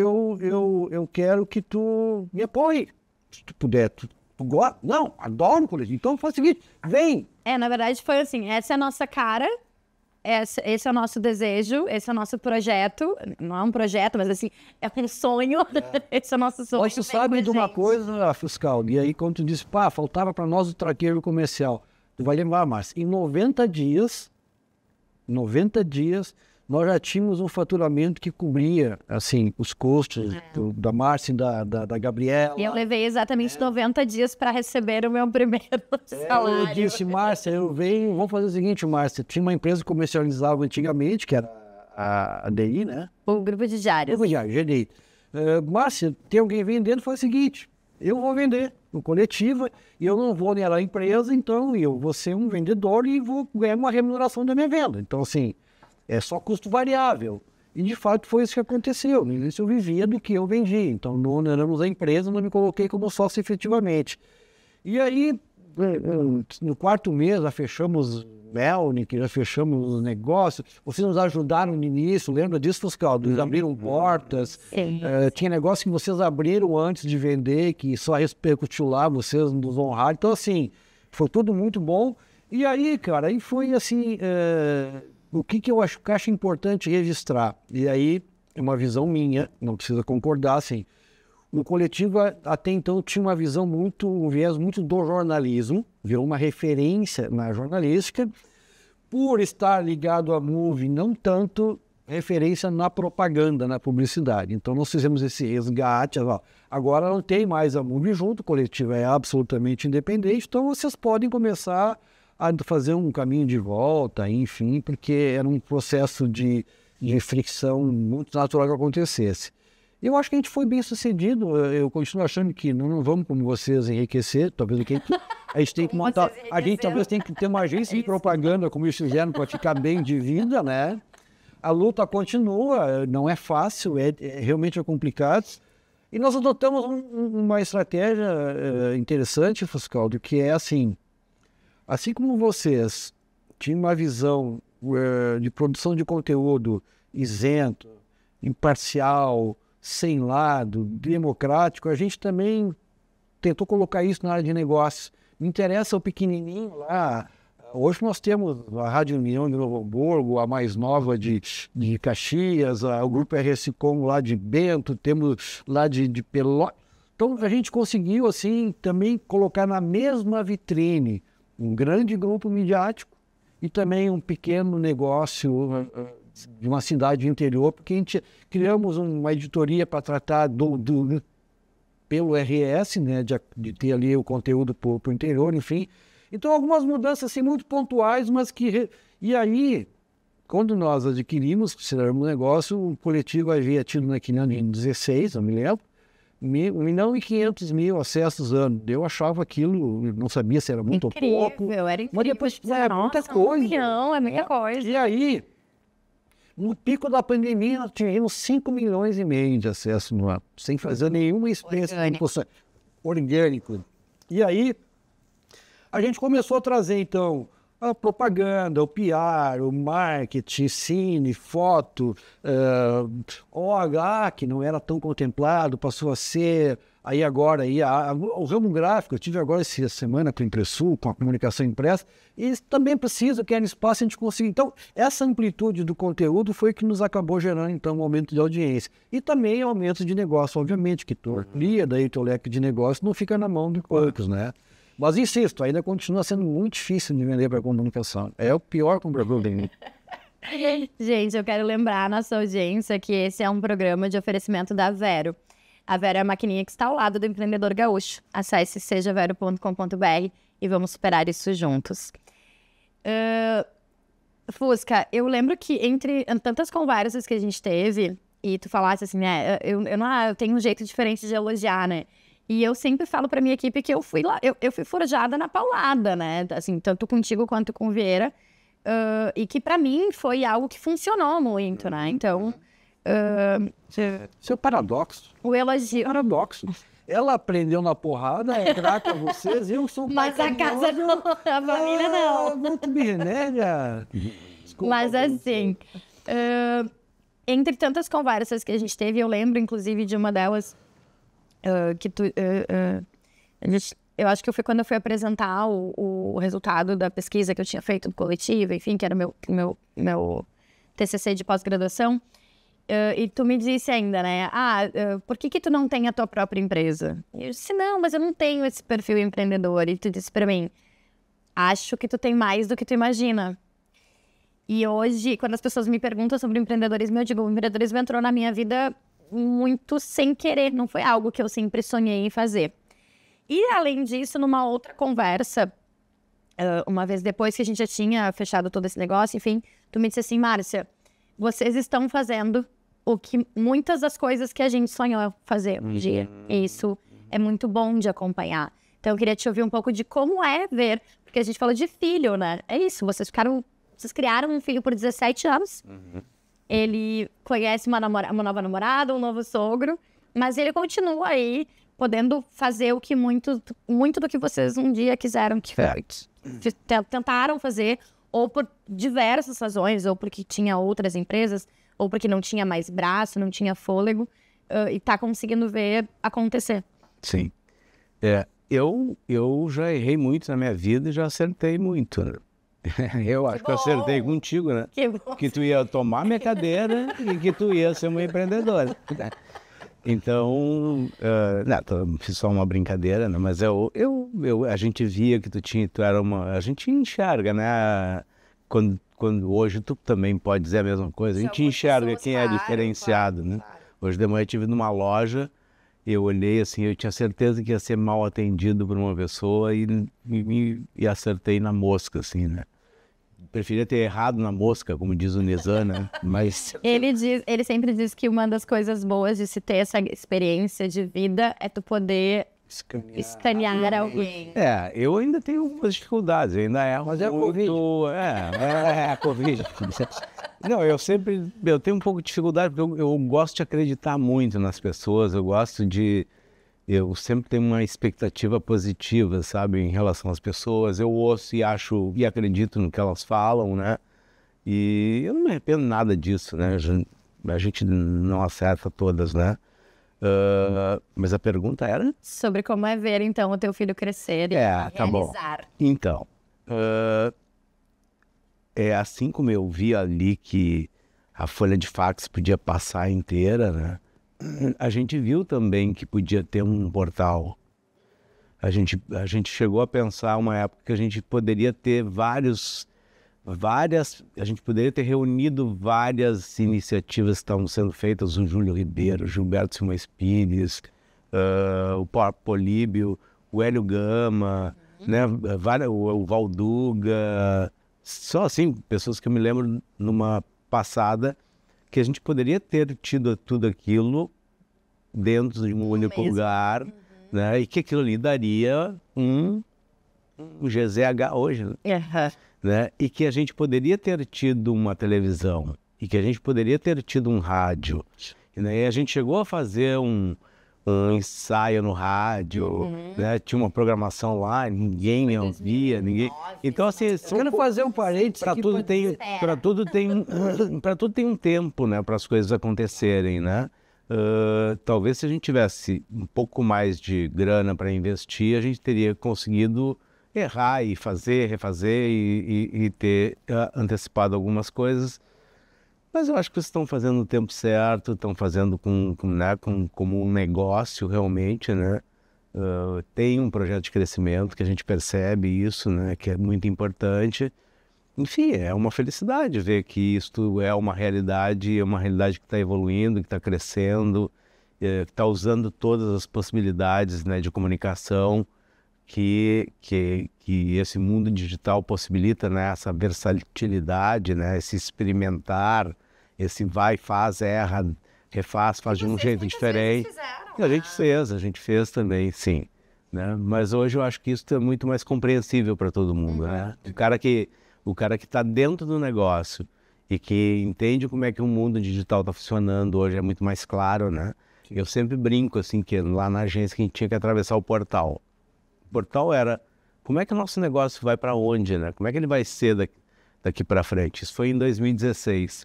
quero que tu me apoie. Se tu puder. Tu gosta? Não, adoro o coletivo. Então, faz o seguinte, vem. Na verdade, foi assim, essa é a nossa cara, esse é o nosso desejo, esse é o nosso projeto. Não é um projeto, mas assim, é um sonho. Esse é o nosso sonho. Mas tu sabe de uma coisa, fiscal, e aí quando tu disse, faltava para nós o traqueiro comercial. Tu vai lembrar, Márcia, em 90 dias, nós já tínhamos um faturamento que cobria, assim, os custos da Márcia e da Gabriela. E eu levei exatamente 90 dias para receber o meu primeiro salário. Eu disse, Márcia, vamos fazer o seguinte, Márcia, tinha uma empresa que comercializava antigamente, que era a DI, né? O Grupo de Diários. Grupo de Diários, GDI. Márcia, tem alguém vendendo? Faz o seguinte, eu vou vender no coletivo e eu não vou negar a empresa, então eu vou ser um vendedor e vou ganhar uma remuneração da minha venda. Então, assim, é só custo variável. E, de fato, foi isso que aconteceu. No início eu vivia do que eu vendia. Então, não oneramos a empresa, não me coloquei como sócio efetivamente. E aí, no quarto mês, já fechamos Melnick, já fechamos os negócios. Vocês nos ajudaram no início, lembra disso, fiscal? Eles abriram portas. Tinha negócio que vocês abriram antes de vender, que só repercutiu lá, vocês nos honraram. Então, assim, foi tudo muito bom. E aí, cara, aí foi assim... O que eu acho importante registrar, e aí é uma visão minha, não precisa concordar, assim, o coletivo até então tinha uma visão um viés muito do jornalismo, virou uma referência na jornalística, por estar ligado à Move, não tanto referência na propaganda, na publicidade. Então nós fizemos esse resgate, agora não tem mais a Move junto, o coletivo é absolutamente independente, então vocês podem começar a fazer um caminho de volta, enfim, porque era um processo de fricção muito natural que acontecesse. Eu acho que a gente foi bem sucedido, eu continuo achando que não vamos como vocês enriquecer, talvez a gente tem que montar, a gente talvez tem que ter uma agência de propaganda como eles fizeram para ficar bem de vida, né? A luta continua, não é fácil, realmente é complicado. E nós adotamos uma estratégia interessante, Fuscaldo, que é assim como vocês tinham uma visão de produção de conteúdo isento, imparcial, sem lado, democrático, a gente também tentou colocar isso na área de negócios. Me interessa o pequenininho lá. Hoje nós temos a Rádio União de Novo Hamburgo, a mais nova de Caxias, o Grupo RS Com lá de Bento, temos lá de Pelotas. Então a gente conseguiu assim também colocar na mesma vitrine um grande grupo midiático e também um pequeno negócio de uma cidade interior, porque a gente criamos uma editoria para tratar pelo RS, né, de ter ali o conteúdo para o interior, enfim. Então, algumas mudanças assim, muito pontuais, mas que... E aí, quando nós adquirimos, consideramos um negócio, o coletivo havia tido naquele ano em 16, eu me lembro, 1.500.000 acessos ano. Eu achava aquilo, não sabia se era muito ou pouco. Era incrível. Mas depois é muita coisa. 1 milhão, é muita coisa. E aí, no pico da pandemia, nós tínhamos 5,5 milhões de acessos no ano, sem fazer nenhuma experiência orgânico. E aí, a gente começou a trazer, então, a propaganda, o PR, o marketing, cine, foto, OH, que não era tão contemplado, passou a ser Aí agora, o ramo gráfico, eu tive agora essa semana com a Impressul, com a comunicação impressa, e eles também precisam, querem espaço, a gente conseguir. Então, essa amplitude do conteúdo foi que nos acabou gerando, então, um aumento de audiência. E também aumento de negócio, obviamente, que tu amplia daí o teu leque de negócio, não fica na mão de poucos, né? Mas insisto, ainda continua sendo muito difícil de vender para comunicação. É o pior comprador dele. Gente, eu quero lembrar a nossa audiência que esse é um programa de oferecimento da Vero. A Vero é a maquininha que está ao lado do empreendedor gaúcho. Acesse sejavero.com.br e vamos superar isso juntos. Fusca, eu lembro que entre tantas conversas que a gente teve, e tu falasse assim, né, eu tenho um jeito diferente de elogiar, né? E eu sempre falo pra minha equipe que eu fui lá, eu fui forjada na paulada, né? Assim, tanto contigo quanto com o Vieira. E que pra mim foi algo que funcionou muito, né? Então... Seu paradoxo. O elogio. Paradoxo. Ela aprendeu na porrada, é grata a vocês, eu sou Mas a casa não, a família não. Muito bem, né? Desculpa, mas assim, entre tantas conversas que a gente teve, eu lembro inclusive de uma delas que tu... eu acho que foi quando eu fui apresentar o resultado da pesquisa que eu tinha feito no coletivo, enfim, que era o meu TCC de pós-graduação. E tu me disse ainda, né? Por que tu não tem a tua própria empresa? E eu disse, não, mas eu não tenho esse perfil empreendedor. E tu disse pra mim, acho que tu tem mais do que tu imagina. E hoje, quando as pessoas me perguntam sobre empreendedorismo, eu digo, o empreendedorismo entrou na minha vida muito sem querer. Não foi algo que eu sempre sonhei em fazer. E, além disso, numa outra conversa, uma vez depois que a gente já tinha fechado todo esse negócio, enfim, tu me disse assim, Márcia, vocês estão fazendo o que muitas das coisas que a gente sonhou fazer um dia. E isso é muito bom de acompanhar. Então, eu queria te ouvir um pouco de como é ver, porque a gente falou de filho, né? É isso, vocês criaram um filho por 17 anos. Ele conhece uma nova namorada, um novo sogro, mas ele continua aí podendo fazer o que muito do que vocês um dia quiseram que tentaram fazer, ou por diversas razões, ou porque tinha outras empresas, ou porque não tinha mais braço, não tinha fôlego, e tá conseguindo ver acontecer. Sim. Eu já errei muito na minha vida e já acertei muito, né? Eu acho que eu acertei contigo, né? Que bom. Que tu ia tomar minha cadeira e que tu ia ser uma empreendedora. Então, fiz só uma brincadeira, né? Mas a gente via que tu era uma... A gente enxerga, né? Quando hoje tu também pode dizer a mesma coisa. A gente enxerga quem é diferenciado, né? Hoje de manhã eu estive numa loja, eu olhei assim, eu tinha certeza que ia ser mal atendido por uma pessoa e acertei na mosca, assim, né? Preferia ter errado na mosca, como diz o Nizam, né? Mas... Ele sempre diz que uma das coisas boas de se ter essa experiência de vida é tu poder escanear alguém. Eu ainda tenho algumas dificuldades, ainda erro. Mas é muito... a Covid. Não, eu tenho um pouco de dificuldade, porque eu gosto de acreditar muito nas pessoas, eu sempre tenho uma expectativa positiva, sabe, em relação às pessoas. Eu ouço e acho e acredito no que elas falam, né? E eu não me arrependo nada disso, né? A gente não acerta todas, né? Mas a pergunta era? Sobre como é ver, então, o teu filho crescer e tá realizar. Bom. Então, assim como eu vi ali que a folha de fax podia passar inteira, né? A gente viu também que podia ter um portal. A gente chegou a pensar uma época que a gente poderia ter a gente poderia ter reunido várias iniciativas que estavam sendo feitas, o Júlio Ribeiro, o Gilberto Simões Pires, o Políbio, o Hélio Gama, né? O Valduga, só assim, pessoas que eu me lembro numa passada, que a gente poderia ter tido tudo aquilo dentro de um único lugar, né? E que aquilo ali daria um GZH hoje, né? E que a gente poderia ter tido uma televisão, e que a gente poderia ter tido um rádio, né? E a gente chegou a fazer um ensaio no rádio, né? Tinha uma programação lá, ninguém ouvia, ninguém... Então, assim... Eu quero fazer um parênteses para tudo tem um tempo, né? Para as coisas acontecerem, né? talvez se a gente tivesse um pouco mais de grana para investir, a gente teria conseguido errar e fazer, refazer e ter antecipado algumas coisas. Mas eu acho que vocês estão fazendo no tempo certo, estão fazendo como um negócio realmente, né? Tem um projeto de crescimento que a gente percebe isso, né? Que é muito importante. Enfim, é uma felicidade ver que isto é uma realidade que está evoluindo, que está crescendo, que está usando todas as possibilidades, né, de comunicação que esse mundo digital possibilita, né, essa versatilidade, né, esse experimentar, esse vai, faz, erra, refaz, faz de um jeito diferente. A gente fez também, sim. Né? Mas hoje eu acho que isso é muito mais compreensível para todo mundo, né? O cara que está dentro do negócio e que entende como é que o mundo digital está funcionando hoje é muito mais claro, né? Eu sempre brinco, assim, que lá na agência que a gente tinha que atravessar o portal. O portal era, como é que o nosso negócio vai para onde, né? Como é que ele vai ser daqui para frente? Isso foi em 2016.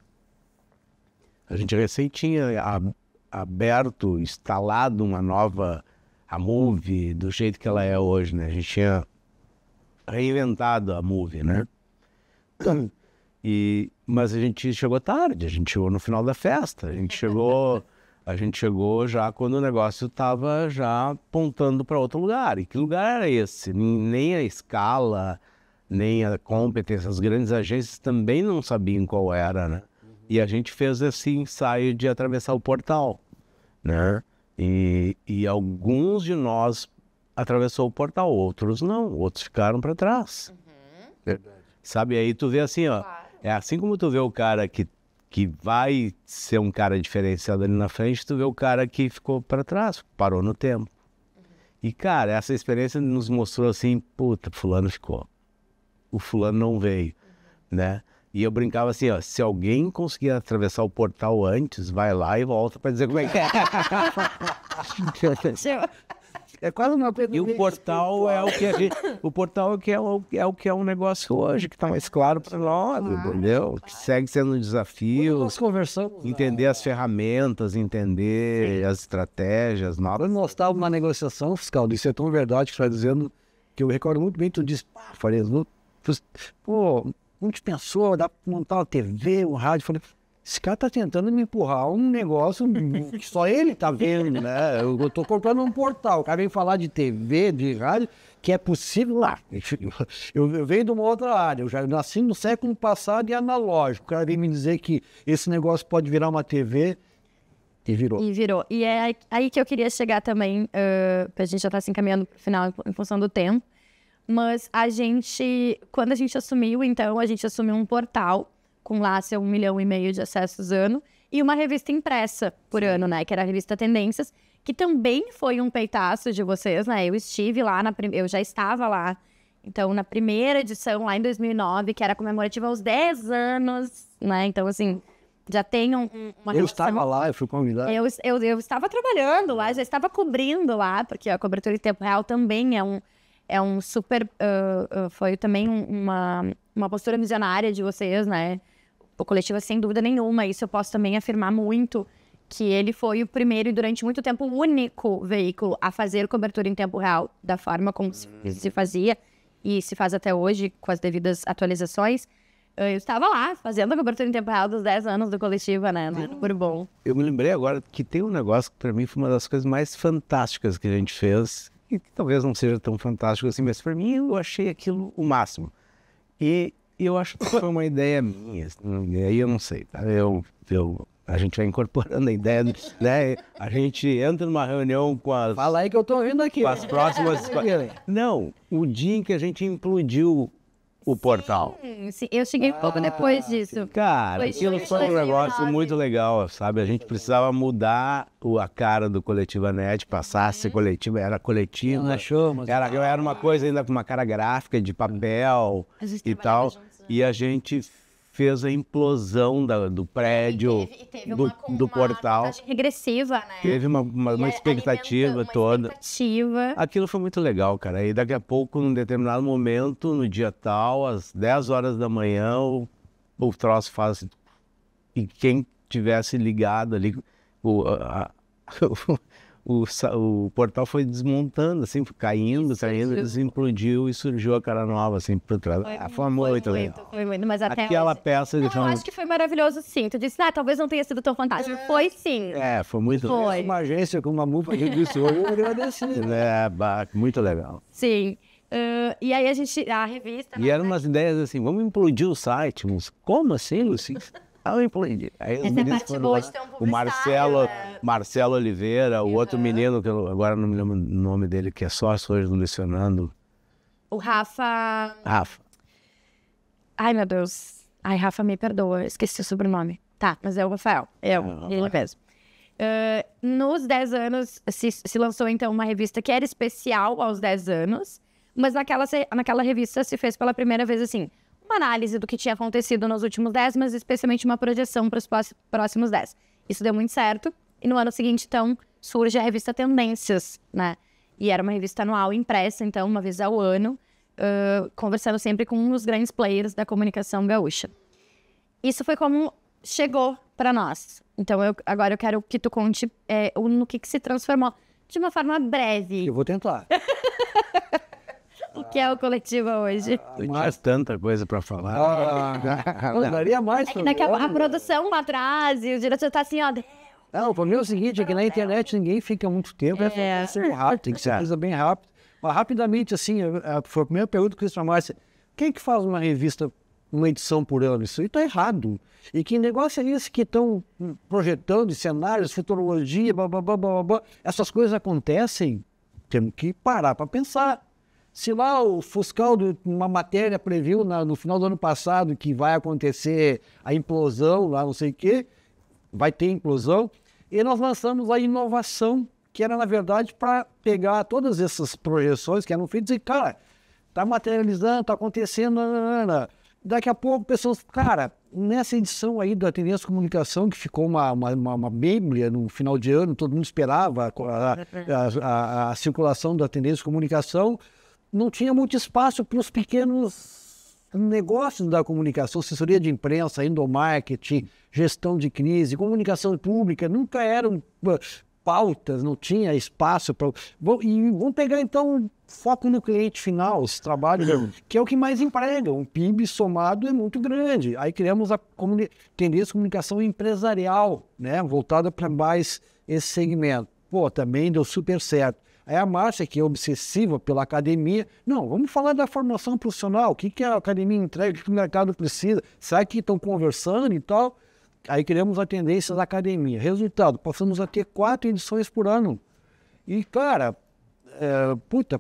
A gente recém tinha aberto, instalado uma nova, a Move, do jeito que ela é hoje, né? A gente tinha reinventado a Move, né? Mas a gente chegou tarde, a gente chegou no final da festa, a gente chegou já quando o negócio estava já apontando para outro lugar. E que lugar era esse? Nem a escala, nem a competência, as grandes agências também não sabiam qual era, né? E a gente fez esse ensaio de atravessar o portal, né? E alguns de nós atravessou o portal, outros não, outros ficaram para trás. Verdade. Sabe, aí tu vê assim, ó, é assim como tu vê o cara que vai ser um cara diferenciado ali na frente, tu vê o cara que ficou para trás, parou no tempo. E, cara, essa experiência nos mostrou assim, puta, fulano ficou, o fulano não veio, né? E eu brincava assim, ó, se alguém conseguir atravessar o portal antes, vai lá e volta para dizer como é que é. É quase uma coisa. E o portal é o que a gente, o portal é o que é um negócio hoje, que está mais claro para nós, entendeu? Que segue sendo um desafio. Nós conversamos. Entender as ferramentas, entender as estratégias. Quando nós estávamos na negociação fiscal, isso é tão verdade que você está dizendo, que eu recordo muito bem, tu disse, Farias, pô, não te pensou, dá para montar uma TV, um rádio? Eu falei, esse cara tá tentando me empurrar um negócio que só ele tá vendo, né? Eu tô comprando um portal, o cara vem falar de TV, de rádio, que é possível lá. Eu venho de uma outra área, eu já nasci no século passado e analógico. O cara vem me dizer que esse negócio pode virar uma TV e virou. E virou. E é aí que eu queria chegar também, a gente já tá se encaminhando pro final em função do tempo, mas quando a gente assumiu, então, a gente assumiu um portal com lá seu 1,5 milhão de acessos ano, e uma revista impressa por ano, né, que era a revista Tendências, que também foi um peitaço de vocês, né, eu estive lá, eu já estava lá, então, na primeira edição, lá em 2009, que era comemorativa aos 10 anos, né, então, assim, já tem uma Eu relação. estava lá, eu fui convidado. Eu estava trabalhando lá, já estava cobrindo lá, porque a cobertura em tempo real também é um super, foi também uma postura visionária de vocês, né, o Coletiva, sem dúvida nenhuma, isso eu posso também afirmar muito, que ele foi o primeiro e durante muito tempo o único veículo a fazer cobertura em tempo real, da forma como se fazia e se faz até hoje, com as devidas atualizações. Eu estava lá, fazendo a cobertura em tempo real dos 10 anos do Coletiva, né, no Bourbon. Eu me lembrei agora que tem um negócio que para mim foi uma das coisas mais fantásticas que a gente fez, e que talvez não seja tão fantástico assim, mas para mim eu achei aquilo o máximo. E eu acho que foi uma ideia minha, e aí eu não sei, tá? A gente vai incorporando a ideia, né? A gente entra numa reunião com as... Fala aí que eu tô ouvindo aqui. Com as próximas... Não, o dia em que a gente implodiu o portal. Sim, eu cheguei um pouco depois disso. Cara, aquilo foi um negócio muito legal, sabe? A gente precisava mudar a cara do Coletiva Net, passar a ser coletiva, era coletiva. Era uma coisa ainda com uma cara gráfica de papel e tal. E a gente fez a implosão do prédio, do portal. Uma regressiva, né? Teve uma expectativa toda. Aquilo foi muito legal, cara. E daqui a pouco, num determinado momento, no dia tal, às 10 horas da manhã, o troço faz... E quem tivesse ligado ali, o portal foi desmontando, assim, foi caindo, implodiu e surgiu a cara nova, assim, por trás. Foi muito legal. Foi muito, mas até aquela hoje... peça... eu acho que foi maravilhoso, sim. Tu disse, talvez não tenha sido tão fantástico. Foi, sim. Foi muito legal. Foi. Uma agência com uma MUP que disse hoje, eu agradeci. Muito legal. Sim. E aí a revista... E eram umas ideias assim, vamos implodir o site. Como assim, Luci? Vamos implodir. Aí os meninos foram lá. O Marcelo Oliveira, o outro menino, que eu agora não me lembro o nome dele, que é sócio hoje do Luiz Fernando. O Rafa... Rafa. Ai, meu Deus. Ai, Rafa, me perdoa. Esqueci o sobrenome. Tá, mas é o Rafael. Ele mesmo. Nos 10 anos, se lançou, então, uma revista que era especial aos 10 anos, mas naquela revista se fez pela primeira vez, assim, uma análise do que tinha acontecido nos últimos 10, mas especialmente uma projeção para os próximos 10. Isso deu muito certo. E no ano seguinte, então, surge a revista Tendências, né? E era uma revista anual impressa, então, uma vez ao ano, conversando sempre com um dos grandes players da comunicação gaúcha. Isso foi como chegou para nós. Então, agora eu quero que tu conte no que se transformou de uma forma breve. Eu vou tentar. O que é o Coletiva hoje? Mais tanta coisa para falar. Daria mais. A produção lá atrás e o diretor tá assim, ó... Não, para mim é o seguinte, é que na internet ninguém fica muito tempo, é ser rápido, tem que ser coisa bem rápida. Mas rapidamente, assim, foi a primeira pergunta que eu fiz para a Márcia, quem que faz uma revista, uma edição por ano? Isso aí tá errado. E que negócio é esse que estão projetando cenários, futurologia, blá, blá, blá, blá, blá. Essas coisas acontecem, temos que parar para pensar. Se lá o Fuscal, uma matéria previu no final do ano passado que vai acontecer a implosão, lá não sei o quê, vai ter implosão, e nós lançamos a inovação, que era, na verdade, para pegar todas essas projeções que eram feitas e, cara, está materializando, está acontecendo, daqui a pouco pessoas, cara, nessa edição aí da Tendência Comunicação, que ficou uma bíblia no final de ano, todo mundo esperava a circulação da Tendência Comunicação, não tinha muito espaço para os pequenos negócios da comunicação, assessoria de imprensa, endomarketing, gestão de crise, comunicação pública, nunca eram pautas, não tinha espaço para... E vamos pegar, então, foco no cliente final, esse trabalho, que é o que mais emprega. Um PIB somado é muito grande. Aí criamos a Tendência Comunicação Empresarial, né, voltada para mais esse segmento. Também deu super certo. Aí a Márcia, que é obsessiva pela academia, não, vamos falar da formação profissional, o que a academia entrega, o que o mercado precisa, será que estão conversando e tal? Aí criamos a Tendência da academia. Resultado, passamos a ter 4 edições por ano. E, cara,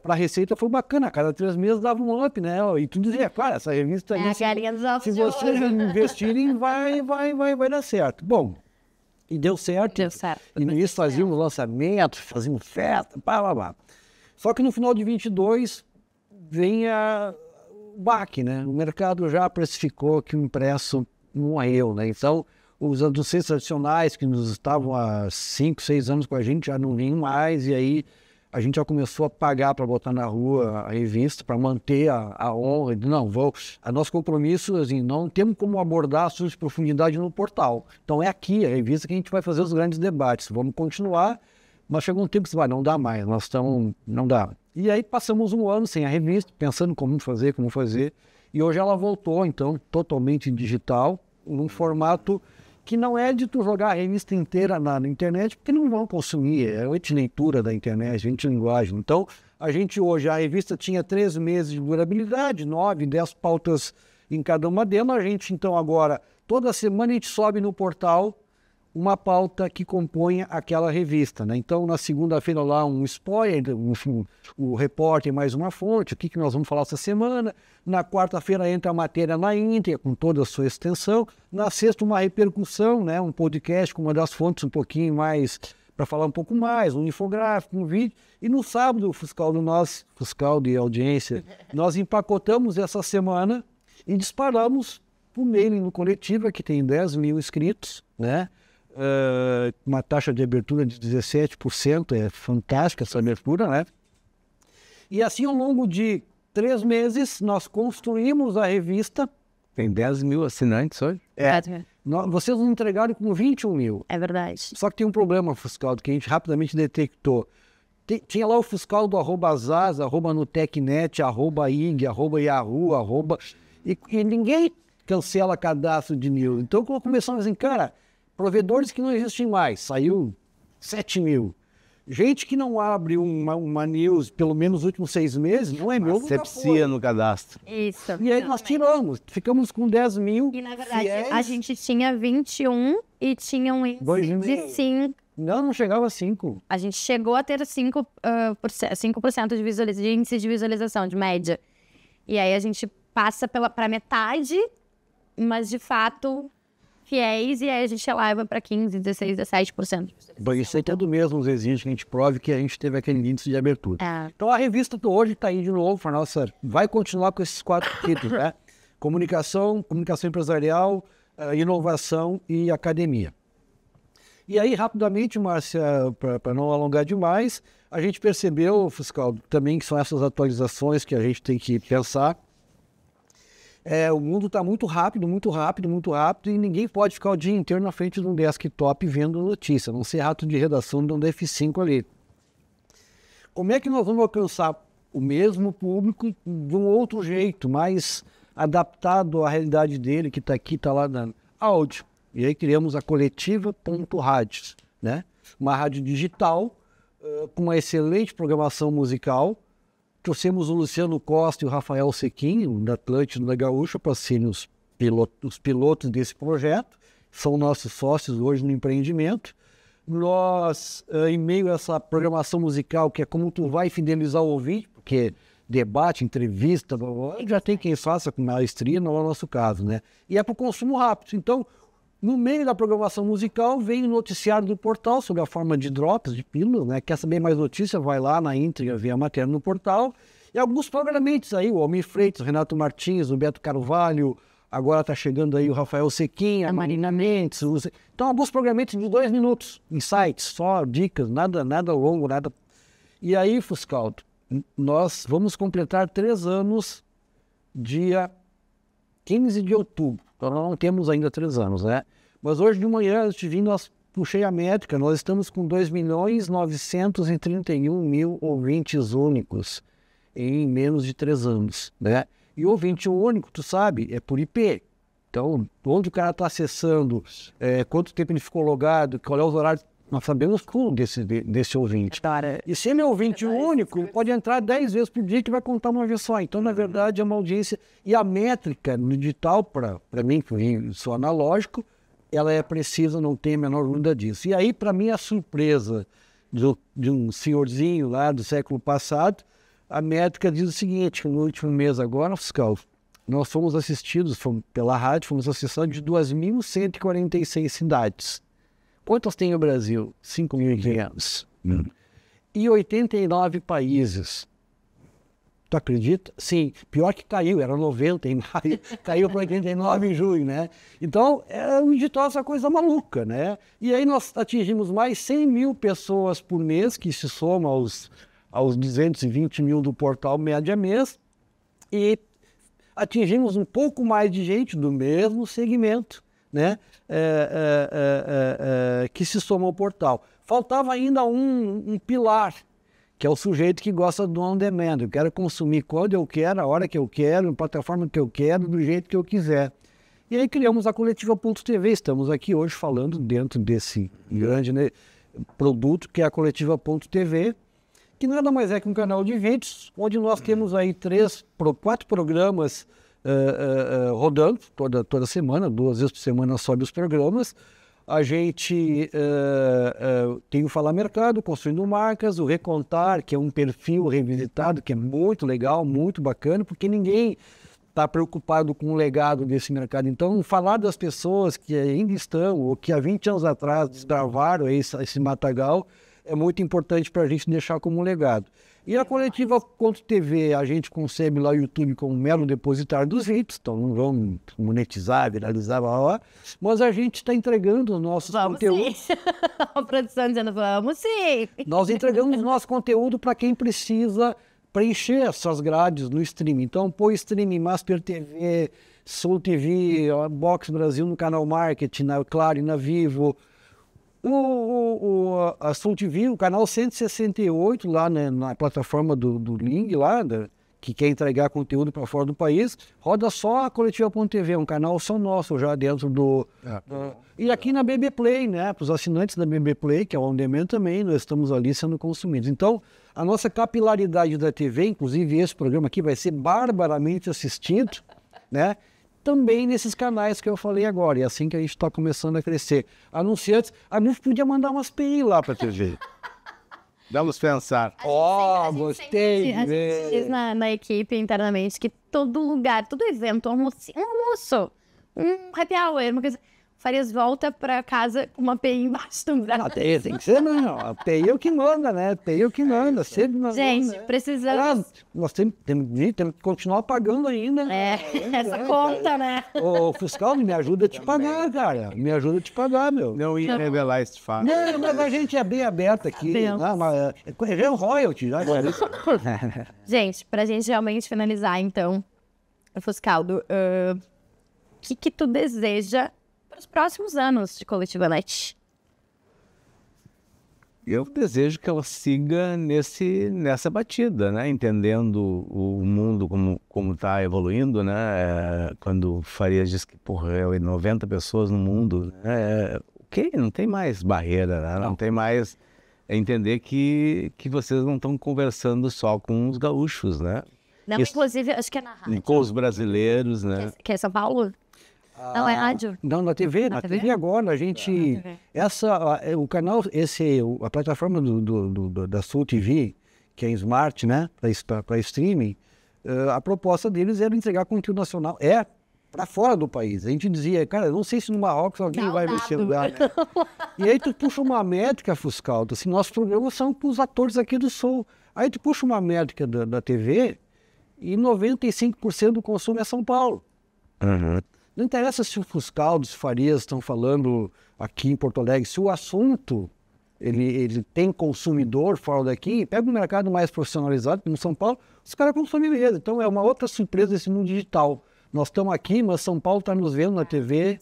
para a Receita foi bacana, a cada 3 meses dava um up, né? E tu dizia, cara, essa revista aí, se vocês investirem, vai dar certo. Bom, e deu certo. E no início fazíamos lançamento, fazíamos festa, pá. Só que no final de 22 vem o baque, né? O mercado já precificou que o impresso morreu, né? Então, os anunciantes tradicionais que nos estavam há 5, 6 anos com a gente já não vinham mais, e aí a gente já começou a pagar para botar na rua a revista, para manter a honra. Não, a nosso compromisso, assim, não temos como abordar assuntos de profundidade no portal. Então é aqui, a revista, que a gente vai fazer os grandes debates. Vamos continuar, mas chegou um tempo que não dá mais, não dá. E aí passamos um ano sem a revista, pensando como fazer, e hoje ela voltou, então, totalmente digital, num formato que não é de tu jogar a revista inteira na internet, porque não vão consumir, é leitura da internet, linguagem. Então, a gente hoje, a revista tinha 3 meses de durabilidade, 9, 10 pautas em cada uma delas. A gente, então, agora, toda semana a gente sobe no portal uma pauta que compõe aquela revista, né? Então, na segunda-feira lá, um spoiler, o repórter mais uma fonte, o que nós vamos falar essa semana. Na quarta-feira entra a matéria na íntegra, com toda a sua extensão. Na sexta, uma repercussão, né? Um podcast com uma das fontes um pouquinho mais, para falar um pouco mais, um infográfico, um vídeo. E no sábado, o Fuscal de audiência, nós empacotamos essa semana e disparamos o mailing no Coletiva, que tem 10 mil inscritos, né? Uma taxa de abertura de 17%, é fantástica essa abertura, né? E assim, ao longo de 3 meses, nós construímos a revista Tem 10 mil assinantes hoje? Vocês nos entregaram com 21 mil. É verdade. Só que tem um problema, Fuscaldo, que a gente rapidamente detectou. Tinha lá o Fuscaldo, @Zaz, @Nutecnet, @IG, @Yahoo, e ninguém cancela cadastro de news. Então começamos assim, cara, provedores que não existem mais, saiu 7 mil. Gente que não abre uma news pelo menos nos últimos 6 meses, não é meu. Asepsia no cadastro. Isso. E aí nós tiramos, ficamos com 10 mil. E na verdade, a gente tinha 21 e tinha um índice de 5. Não chegava a 5. A gente chegou a ter 5% de índice de visualização, de média. E aí a gente passa para metade, mas de fato fiéis, e aí a gente eleva para 15, 16, 17%. Isso aí todo mesmo exige que a gente prove que a gente teve aquele índice de abertura. Então a revista hoje está aí de novo, vai continuar com esses 4 títulos, né? Comunicação empresarial, inovação e academia. E aí, rapidamente, Márcia, para não alongar demais, a gente percebeu, Fuscaldo, também que são essas atualizações que a gente tem que pensar. O mundo está muito rápido, e ninguém pode ficar o dia inteiro na frente de um desktop vendo notícia, não ser rato de redação de um F5 ali. Como é que nós vamos alcançar o mesmo público de um outro jeito, mais adaptado à realidade dele, que está aqui, está lá na áudio? E aí criamos a Coletiva.Rádios, né? Uma rádio digital, com uma excelente programação musical. Trouxemos o Luciano Costa e o Rafael Sequinho, da Atlântida, da Gaúcha, para serem os pilotos desse projeto. São nossos sócios hoje no empreendimento. Nós, em meio a essa programação musical, que é como tu vai fidelizar o ouvinte, porque debate, entrevista, já tem quem faça com maestria, não é o nosso caso, né? E é para o consumo rápido. Então, no meio da programação musical, vem o noticiário do portal sobre a forma de drops, de pílulas, né? Quer saber mais notícia? Vai lá na íntegra, vê a matéria no portal. E alguns programamentos aí, o Almir Freitas, o Renato Martins, o Beto Carvalho, agora está chegando aí o Rafael Sequinha, a Marina Mendes. Então, alguns programamentos de 2 minutos, insights, só dicas, nada longo, nada. E aí, Fuscaldo, nós vamos completar 3 anos dia 15 de outubro. Então, nós não temos ainda 3 anos, né? Mas hoje de manhã, antes de vir, puxei a métrica, nós estamos com 2.931.000 ouvintes únicos em menos de 3 anos, né? E ouvinte único, tu sabe, é por IP. Então, onde o cara está acessando, quanto tempo ele ficou logado, qual é os horários, nós sabemos tudo desse ouvinte. E se ele é ouvinte único, pode entrar 10 vezes por dia que vai contar uma vez só. Então, na verdade, é uma audiência. E a métrica no digital, para mim, que sou analógico, ela é precisa, não tem a menor dúvida disso. E aí, para mim, a surpresa de um senhorzinho lá do século passado, a métrica diz o seguinte, que no último mês agora, Fiscal, nós fomos assistidos pela rádio, fomos acessados de 2.146 cidades. Quantas tem o Brasil? 5.500. E 89 países. Tu acredita? Sim, pior que caiu, era 90 em maio, caiu para 89 em junho, né? Então, o digital é essa coisa maluca, né? E aí nós atingimos mais 100 mil pessoas por mês, que se soma aos 220 mil do portal média mês, e atingimos um pouco mais de gente do mesmo segmento, né? Que se soma ao portal. Faltava ainda um pilar, que é o sujeito que gosta do on-demand. Eu quero consumir quando eu quero, a hora que eu quero, na plataforma que eu quero, do jeito que eu quiser. E aí criamos a Coletiva.tv. Estamos aqui hoje falando dentro desse grande, né, produto que é a Coletiva.tv, que nada mais é que um canal de eventos, onde nós temos aí 4 programas rodando toda semana, 2 vezes por semana sobe os programas. A gente tem o Falar Mercado, Construindo Marcas, o Recontar, que é um perfil revisitado, que é muito legal, muito bacana, porque ninguém está preocupado com o legado desse mercado. Então, falar das pessoas que ainda estão, ou que há 20 anos atrás desbravaram esse matagal, é muito importante para a gente deixar como legado. E a Coletiva.tv, a gente concebe lá o YouTube como um mero depositário dos vídeos, então não vamos monetizar, viralizar, mas a gente está entregando os nossos conteúdos. Sim. A produção dizendo, vamos sim. Nós entregamos o nosso conteúdo para quem precisa preencher essas grades no streaming. Então, pôr streaming, Master TV, Soul TV, Box Brasil no Canal Marketing, na Claro e na Vivo. A Soul TV, o canal 168 lá na plataforma do Ling, lá, que quer entregar conteúdo para fora do país, roda só a Coletiva.tv, um canal só nosso já dentro do... E aqui na BB Play, né, para os assinantes da BB Play, que é o On Demand também, nós estamos ali sendo consumidos. Então, a nossa capilaridade da TV, inclusive esse programa aqui vai ser barbaramente assistido, né, também nesses canais que eu falei agora. E é assim que a gente está começando a crescer. Anunciantes, a gente podia mandar umas PI lá para a TV. Vamos pensar. Gostei. A gente diz na equipe internamente que todo lugar, todo evento, um almoço, um happy hour, uma coisa... Farias volta pra casa com uma PI embaixo do braço. A TI tem que ser, não. A TI é o que manda, né? A TI é o que manda. Sempre Gente, precisamos... Nós temos que continuar pagando ainda. Essa conta, né? Ô, fiscal, me ajuda a te pagar, cara. Me ajuda a te pagar, meu. Não ia revelar esse fato. Não, mas a gente é bem aberto aqui. Não, mas é um royalty. Já. Gente, pra gente realmente finalizar, então, Fuscaldo, o que tu deseja para os próximos anos de Coletiva Net? Eu desejo que ela siga nessa batida, né? Entendendo o mundo como está evoluindo, né? Quando o Farias diz que, porra, 90 pessoas no mundo, né? Ok, não tem mais barreira, né? Não tem mais... É entender que vocês não estão conversando só com os gaúchos, né? Não, inclusive, acho que é na rádio. Com os brasileiros, né? Que é São Paulo? Não, é rádio. Não, na TV, na TV agora, a gente... o canal, a plataforma da Soul TV, que é Smart, né, para streaming, a proposta deles era entregar conteúdo nacional, para fora do país. A gente dizia, cara, eu não sei se no Marrocos alguém vai mexer no lugar, né? E aí tu puxa uma métrica, Fuscaldo, assim, nossos programas são com os atores aqui do Sul. Aí tu puxa uma métrica da TV e 95% do consumo é São Paulo. Uhum. Não interessa se o Fuscaldo, se o Farias estão falando aqui em Porto Alegre, se o assunto ele tem consumidor fora daqui, pega um mercado mais profissionalizado, como São Paulo, os caras consomem mesmo. Então é uma outra surpresa esse mundo digital. Nós estamos aqui, mas São Paulo está nos vendo na TV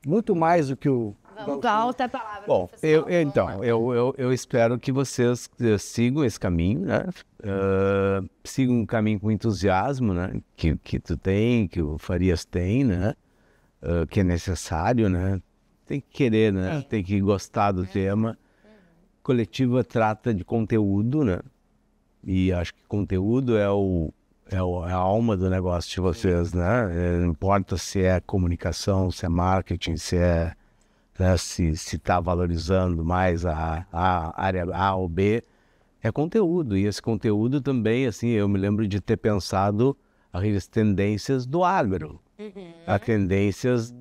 muito mais do que o... Volta a palavra. Bom, eu espero que vocês sigam esse caminho, né? Sigam um caminho com entusiasmo, né? Que tu tem, que o Farias tem, né? Que é necessário, né? Tem que querer, né? Tem que gostar do tema. Coletiva trata de conteúdo, né? E acho que conteúdo é a alma do negócio de vocês, né? Não importa se é comunicação, se é marketing, se é... Né, se está valorizando mais a área A ou B, é conteúdo. E esse conteúdo também, assim, eu me lembro de ter pensado as tendências do agro, as tendências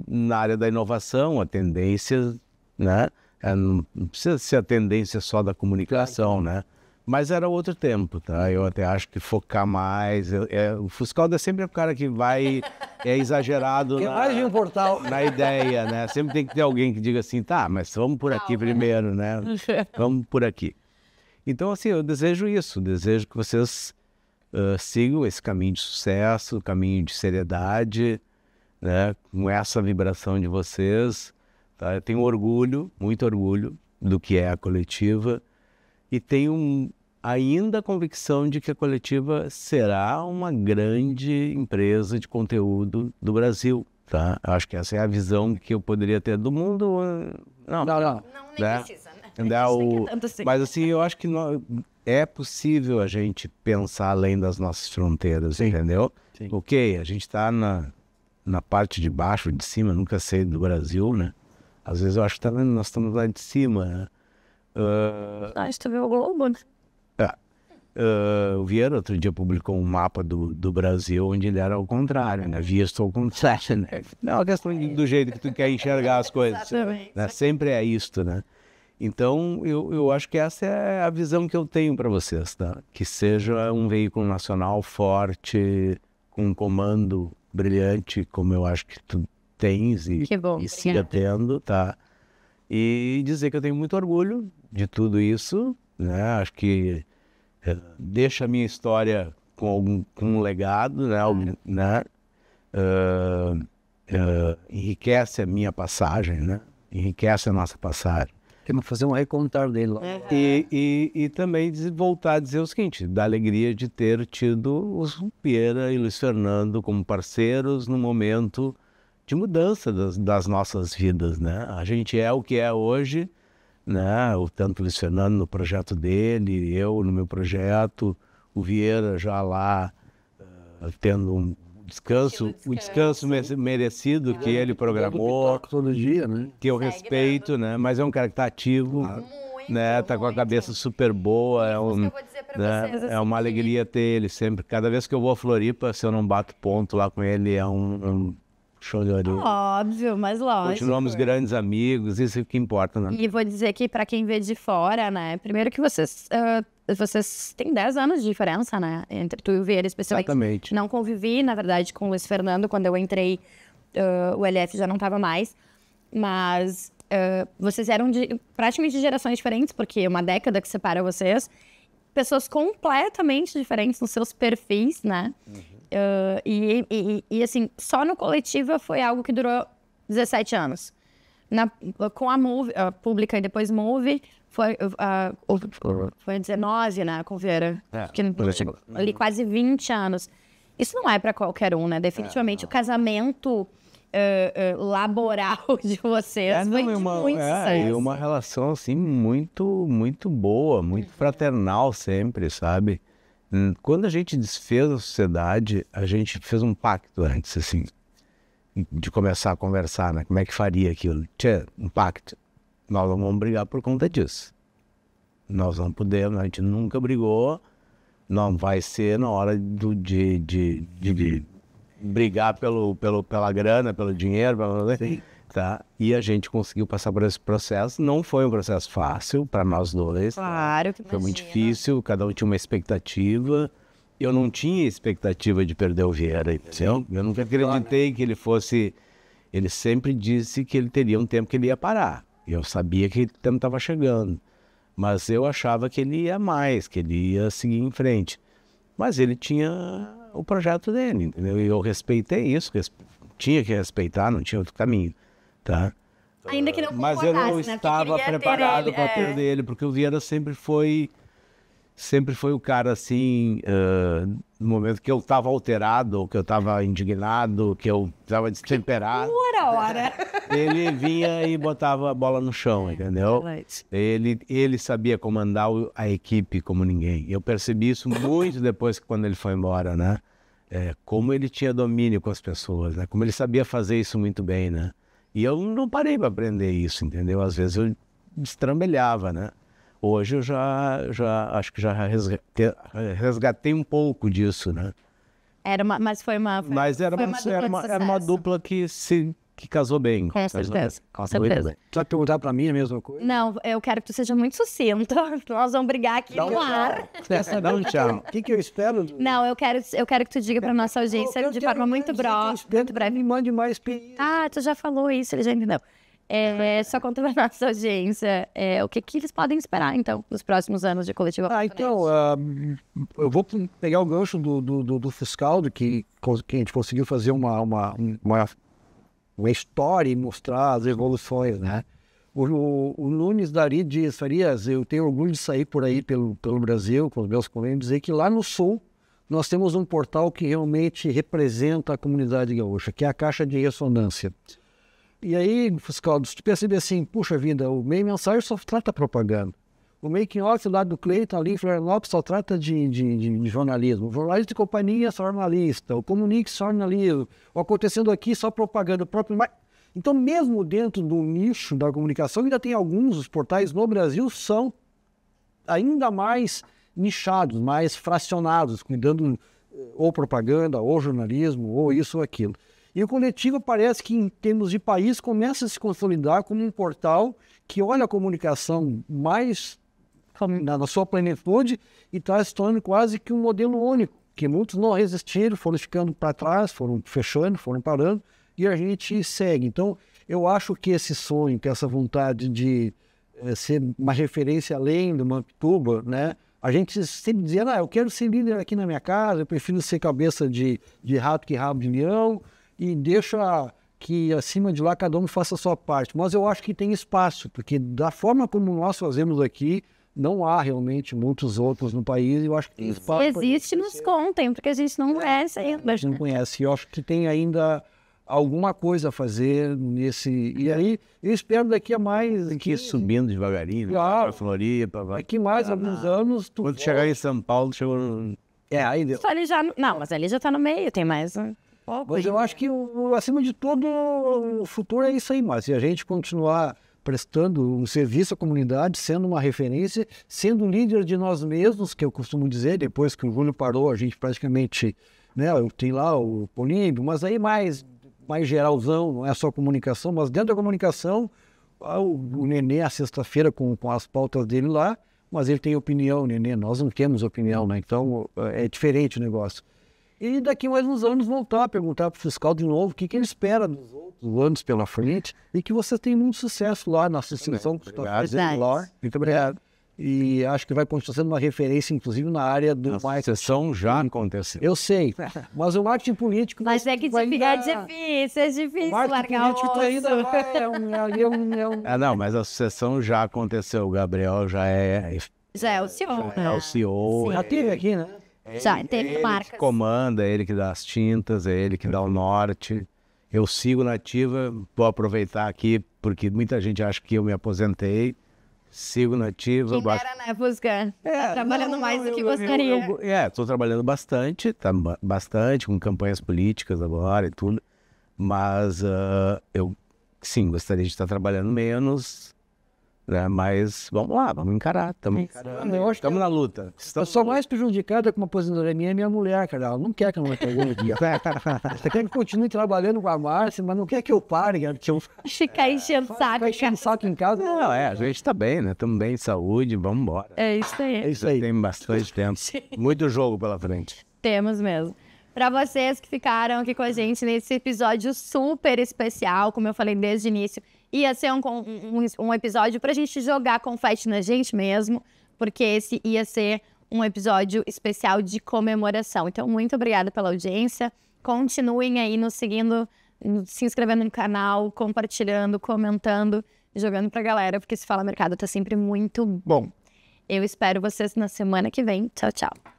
na área da inovação, as tendências, né? Não precisa ser a tendência só da comunicação, né? Mas era outro tempo, tá? Eu até acho que focar mais... o Fuscaldo é sempre o cara que vai... É exagerado mais de um portal. Na ideia, né? Sempre tem que ter alguém que diga assim, tá, mas vamos por aqui primeiro, né? Vamos por aqui. Então, assim, eu desejo isso. Desejo que vocês sigam esse caminho de sucesso, caminho de seriedade, né? Com essa vibração de vocês. Tá? Eu tenho orgulho, muito orgulho do que é a Coletiva. E tenho ainda a convicção de que a Coletiva será uma grande empresa de conteúdo do Brasil, tá? Acho que essa é a visão que eu poderia ter do mundo. Não, nem precisa, né? Mas assim, eu acho que é possível a gente pensar além das nossas fronteiras, sim, entendeu? Sim. Ok, a gente está na parte de baixo, de cima, nunca sei do Brasil, né? Às vezes eu acho que nós estamos lá de cima, né? Tu viu o Globo, né? O Vieira outro dia publicou um mapa do Brasil onde ele era ao contrário, né? Visto ao contrário, né? Não é uma questão do jeito que tu quer enxergar as coisas. Exatamente. Né? Sempre é isto, né? Então, eu acho que essa é a visão que eu tenho para vocês, tá? Que seja um veículo nacional forte, com um comando brilhante, como eu acho que tu tens e siga tendo, tá? E dizer que eu tenho muito orgulho de tudo isso, né? Acho que deixa a minha história com um legado, né? Enriquece a minha passagem, né? Enriquece a nossa passagem. Temos que fazer um recontar dele lá. E também voltar a dizer o seguinte, da alegria de ter tido os Vieira e Luiz Fernando como parceiros no momento de mudança das nossas vidas, né? A gente é o que é hoje, né? Tanto o Luiz Fernando no projeto dele, eu no meu projeto, o Vieira já lá tendo um descanso merecido que ele programou, todo dia, né? que eu respeito, né? Mas é um cara que tá ativo, né? Tá com a cabeça super boa, é uma alegria ter ele sempre. Cada vez que eu vou a Floripa, se eu não bato ponto lá com ele, é um show de orelha. Óbvio, mas lógico. Continuamos grandes amigos, isso é o que importa, né? E vou dizer que pra quem vê de fora, né? Primeiro que vocês têm 10 anos de diferença, né? Entre tu e o Vieira, especialmente. Exatamente. Não convivi, na verdade, com o Luiz Fernando. Quando eu entrei, o LF já não tava mais. Mas vocês eram praticamente de gerações diferentes, porque uma década que separa vocês. Pessoas completamente diferentes nos seus perfis, né? E assim, só no Coletiva foi algo que durou 17 anos. Com a Move, Pública e depois Move, foi 19, né, com Vieira. Que chegou ali quase 20 anos. Isso não é para qualquer um, né? Definitivamente o casamento laboral de vocês foi de muito sucesso. E uma relação, assim, muito, muito boa, muito fraternal sempre, sabe? Quando a gente desfez a sociedade, a gente fez um pacto antes, assim, de começar a conversar, né? Como é que faria aquilo? Um pacto. Nós não vamos brigar por conta disso. Nós não podemos, a gente nunca brigou, não vai ser na hora de brigar pela grana, pelo dinheiro, tá? E a gente conseguiu passar por esse processo. Não foi um processo fácil para nós dois. Claro que foi muito difícil, cada um tinha uma expectativa. Eu não tinha expectativa de perder o Vieira, entendeu? Eu nunca acreditei que ele fosse... Ele sempre disse que ele teria um tempo que ele ia parar. Eu sabia que o tempo estava chegando. Mas eu achava que ele ia mais, que ele ia seguir em frente. Mas ele tinha o projeto dele, entendeu? E eu respeitei isso, tinha que respeitar, não tinha outro caminho, tá? Ainda que não Mas eu não estava preparado para perder ele, porque o Vieira sempre foi o cara, assim, no momento que eu estava alterado, que eu estava indignado, que eu estava destemperado. Pura hora! Ele vinha e botava a bola no chão, entendeu? Ele sabia comandar a equipe como ninguém. Eu percebi isso muito depois que quando ele foi embora, né? Como ele tinha domínio com as pessoas, né? Como ele sabia fazer isso muito bem, né? E eu não parei para aprender isso, entendeu? Às vezes eu destrambelhava, né? Hoje eu acho que já resgatei um pouco disso, né? Mas era uma dupla que casou bem. Com certeza, com certeza. Você vai perguntar pra mim a mesma coisa? Não, eu quero que tu seja muito sucinto. Nós vamos brigar aqui no ar. Dá um tchau. O que eu espero? Não, eu quero que tu diga pra nossa audiência de forma muito breve. Me mande mais. Tu já falou isso, ele já entendeu. Só conta pra nossa audiência o que eles podem esperar, então, nos próximos anos de Coletiva. Então, eu vou pegar o gancho do fiscal, que a gente conseguiu fazer uma história e mostrar as evoluções, né? O Nunes Dari diz, Farias, eu tenho orgulho de sair por aí pelo Brasil, com os meus colegas, e dizer que lá no Sul nós temos um portal que realmente representa a comunidade gaúcha, que é a Caixa de Ressonância. E aí, fiscal, se tu perceber assim, puxa vida, o meio mensagem só trata propaganda. O Making Off lá do Cleiton, ali em Florianópolis, só trata de jornalismo. O jornalista de companhia, só jornalista. O Comunique, só jornalismo. O acontecendo aqui, só propaganda. Então, mesmo dentro do nicho da comunicação, ainda tem alguns, os portais no Brasil são ainda mais nichados, mais fracionados, cuidando ou propaganda, ou jornalismo, ou isso ou aquilo. E o Coletivo parece que, em termos de país, começa a se consolidar como um portal que olha a comunicação mais na sua plenitude e está se tornando quase que um modelo único, que muitos não resistiram, foram ficando para trás, foram fechando, foram parando, e a gente segue. Então, eu acho que esse sonho, que essa vontade de ser uma referência além do Mampituba, né, A gente sempre dizia, eu quero ser líder aqui na minha casa, eu prefiro ser cabeça de rato que rabo de leão, e deixa que acima de lá cada um faça a sua parte. Mas eu acho que tem espaço, porque da forma como nós fazemos aqui, não há realmente muitos outros no país, e eu acho que tem espaço. Se existe, nos contem, porque a gente não conhece ainda. A gente não conhece, e eu acho que tem ainda alguma coisa a fazer nesse... E aí, eu espero daqui a mais... Tem que ir subindo devagarinho, Claro. pra Floripa. Daqui mais alguns anos... Quando chegar em São Paulo, chegou no... aí deu. Só ele já... Não, mas ali já tá no meio, tem mais um pouco. Mas eu acho que, acima de tudo, o futuro é isso aí, mas se a gente continuar prestando um serviço à comunidade, sendo uma referência, sendo líder de nós mesmos, que eu costumo dizer, depois que o Júlio parou, a gente praticamente, tem lá o Polímbio, mas aí mais geralzão, não é só comunicação, mas dentro da comunicação, o Nenê, a sexta-feira, com as pautas dele lá, mas ele tem opinião, Nenê, nós não temos opinião, né? Então é diferente o negócio. E daqui mais uns anos voltar a perguntar para o fiscal de novo o que ele espera dos outros anos pela frente, e que você tem muito sucesso lá na associação que está fazendo lá. Muito obrigado. E acho que vai continuar sendo uma referência, inclusive, na área do marketing. A sessão já aconteceu. Eu sei, mas o marketing político... Mas é que é difícil largar o osso. Ainda vai, não, mas a sucessão já aconteceu. O Gabriel já é... Já é o CEO, né? É o CEO. Já teve aqui, né? Já teve marcas. Ele que comanda, é ele que dá as tintas, é ele que dá o norte. Eu sigo na ativa, vou aproveitar aqui, porque muita gente acha que eu me aposentei. Sigo na ativa. Quem dera, né, Fusca? Tá trabalhando mais do que gostaria. Estou trabalhando bastante, bastante, com campanhas políticas agora e tudo. Mas eu, sim, gostaria de estar trabalhando menos, né? Mas vamos lá, vamos encarar. Estamos na luta. Eu sou mais prejudicada com uma aposentadoria minha, minha mulher, cara. Ela não quer que eu não trabalhe aqui. Você quer que eu continue trabalhando com a Márcia, mas não quer que eu pare, cara. Que eu... Ficar enchendo saco. Ficar enchendo saco em casa. Não, a gente tá bem, né? Estamos bem de saúde, vamos embora. É isso aí. É isso aí. Tem bastante tempo. Muito jogo pela frente. Temos mesmo. Para vocês que ficaram aqui com a gente nesse episódio super especial, como eu falei desde o início, ia ser um episódio pra gente jogar confete na gente mesmo, porque esse ia ser um episódio especial de comemoração. Então, muito obrigada pela audiência. Continuem aí nos seguindo, se inscrevendo no canal, compartilhando, comentando, jogando pra galera, porque Se Fala Mercado tá sempre muito bom. Eu espero vocês na semana que vem. Tchau, tchau.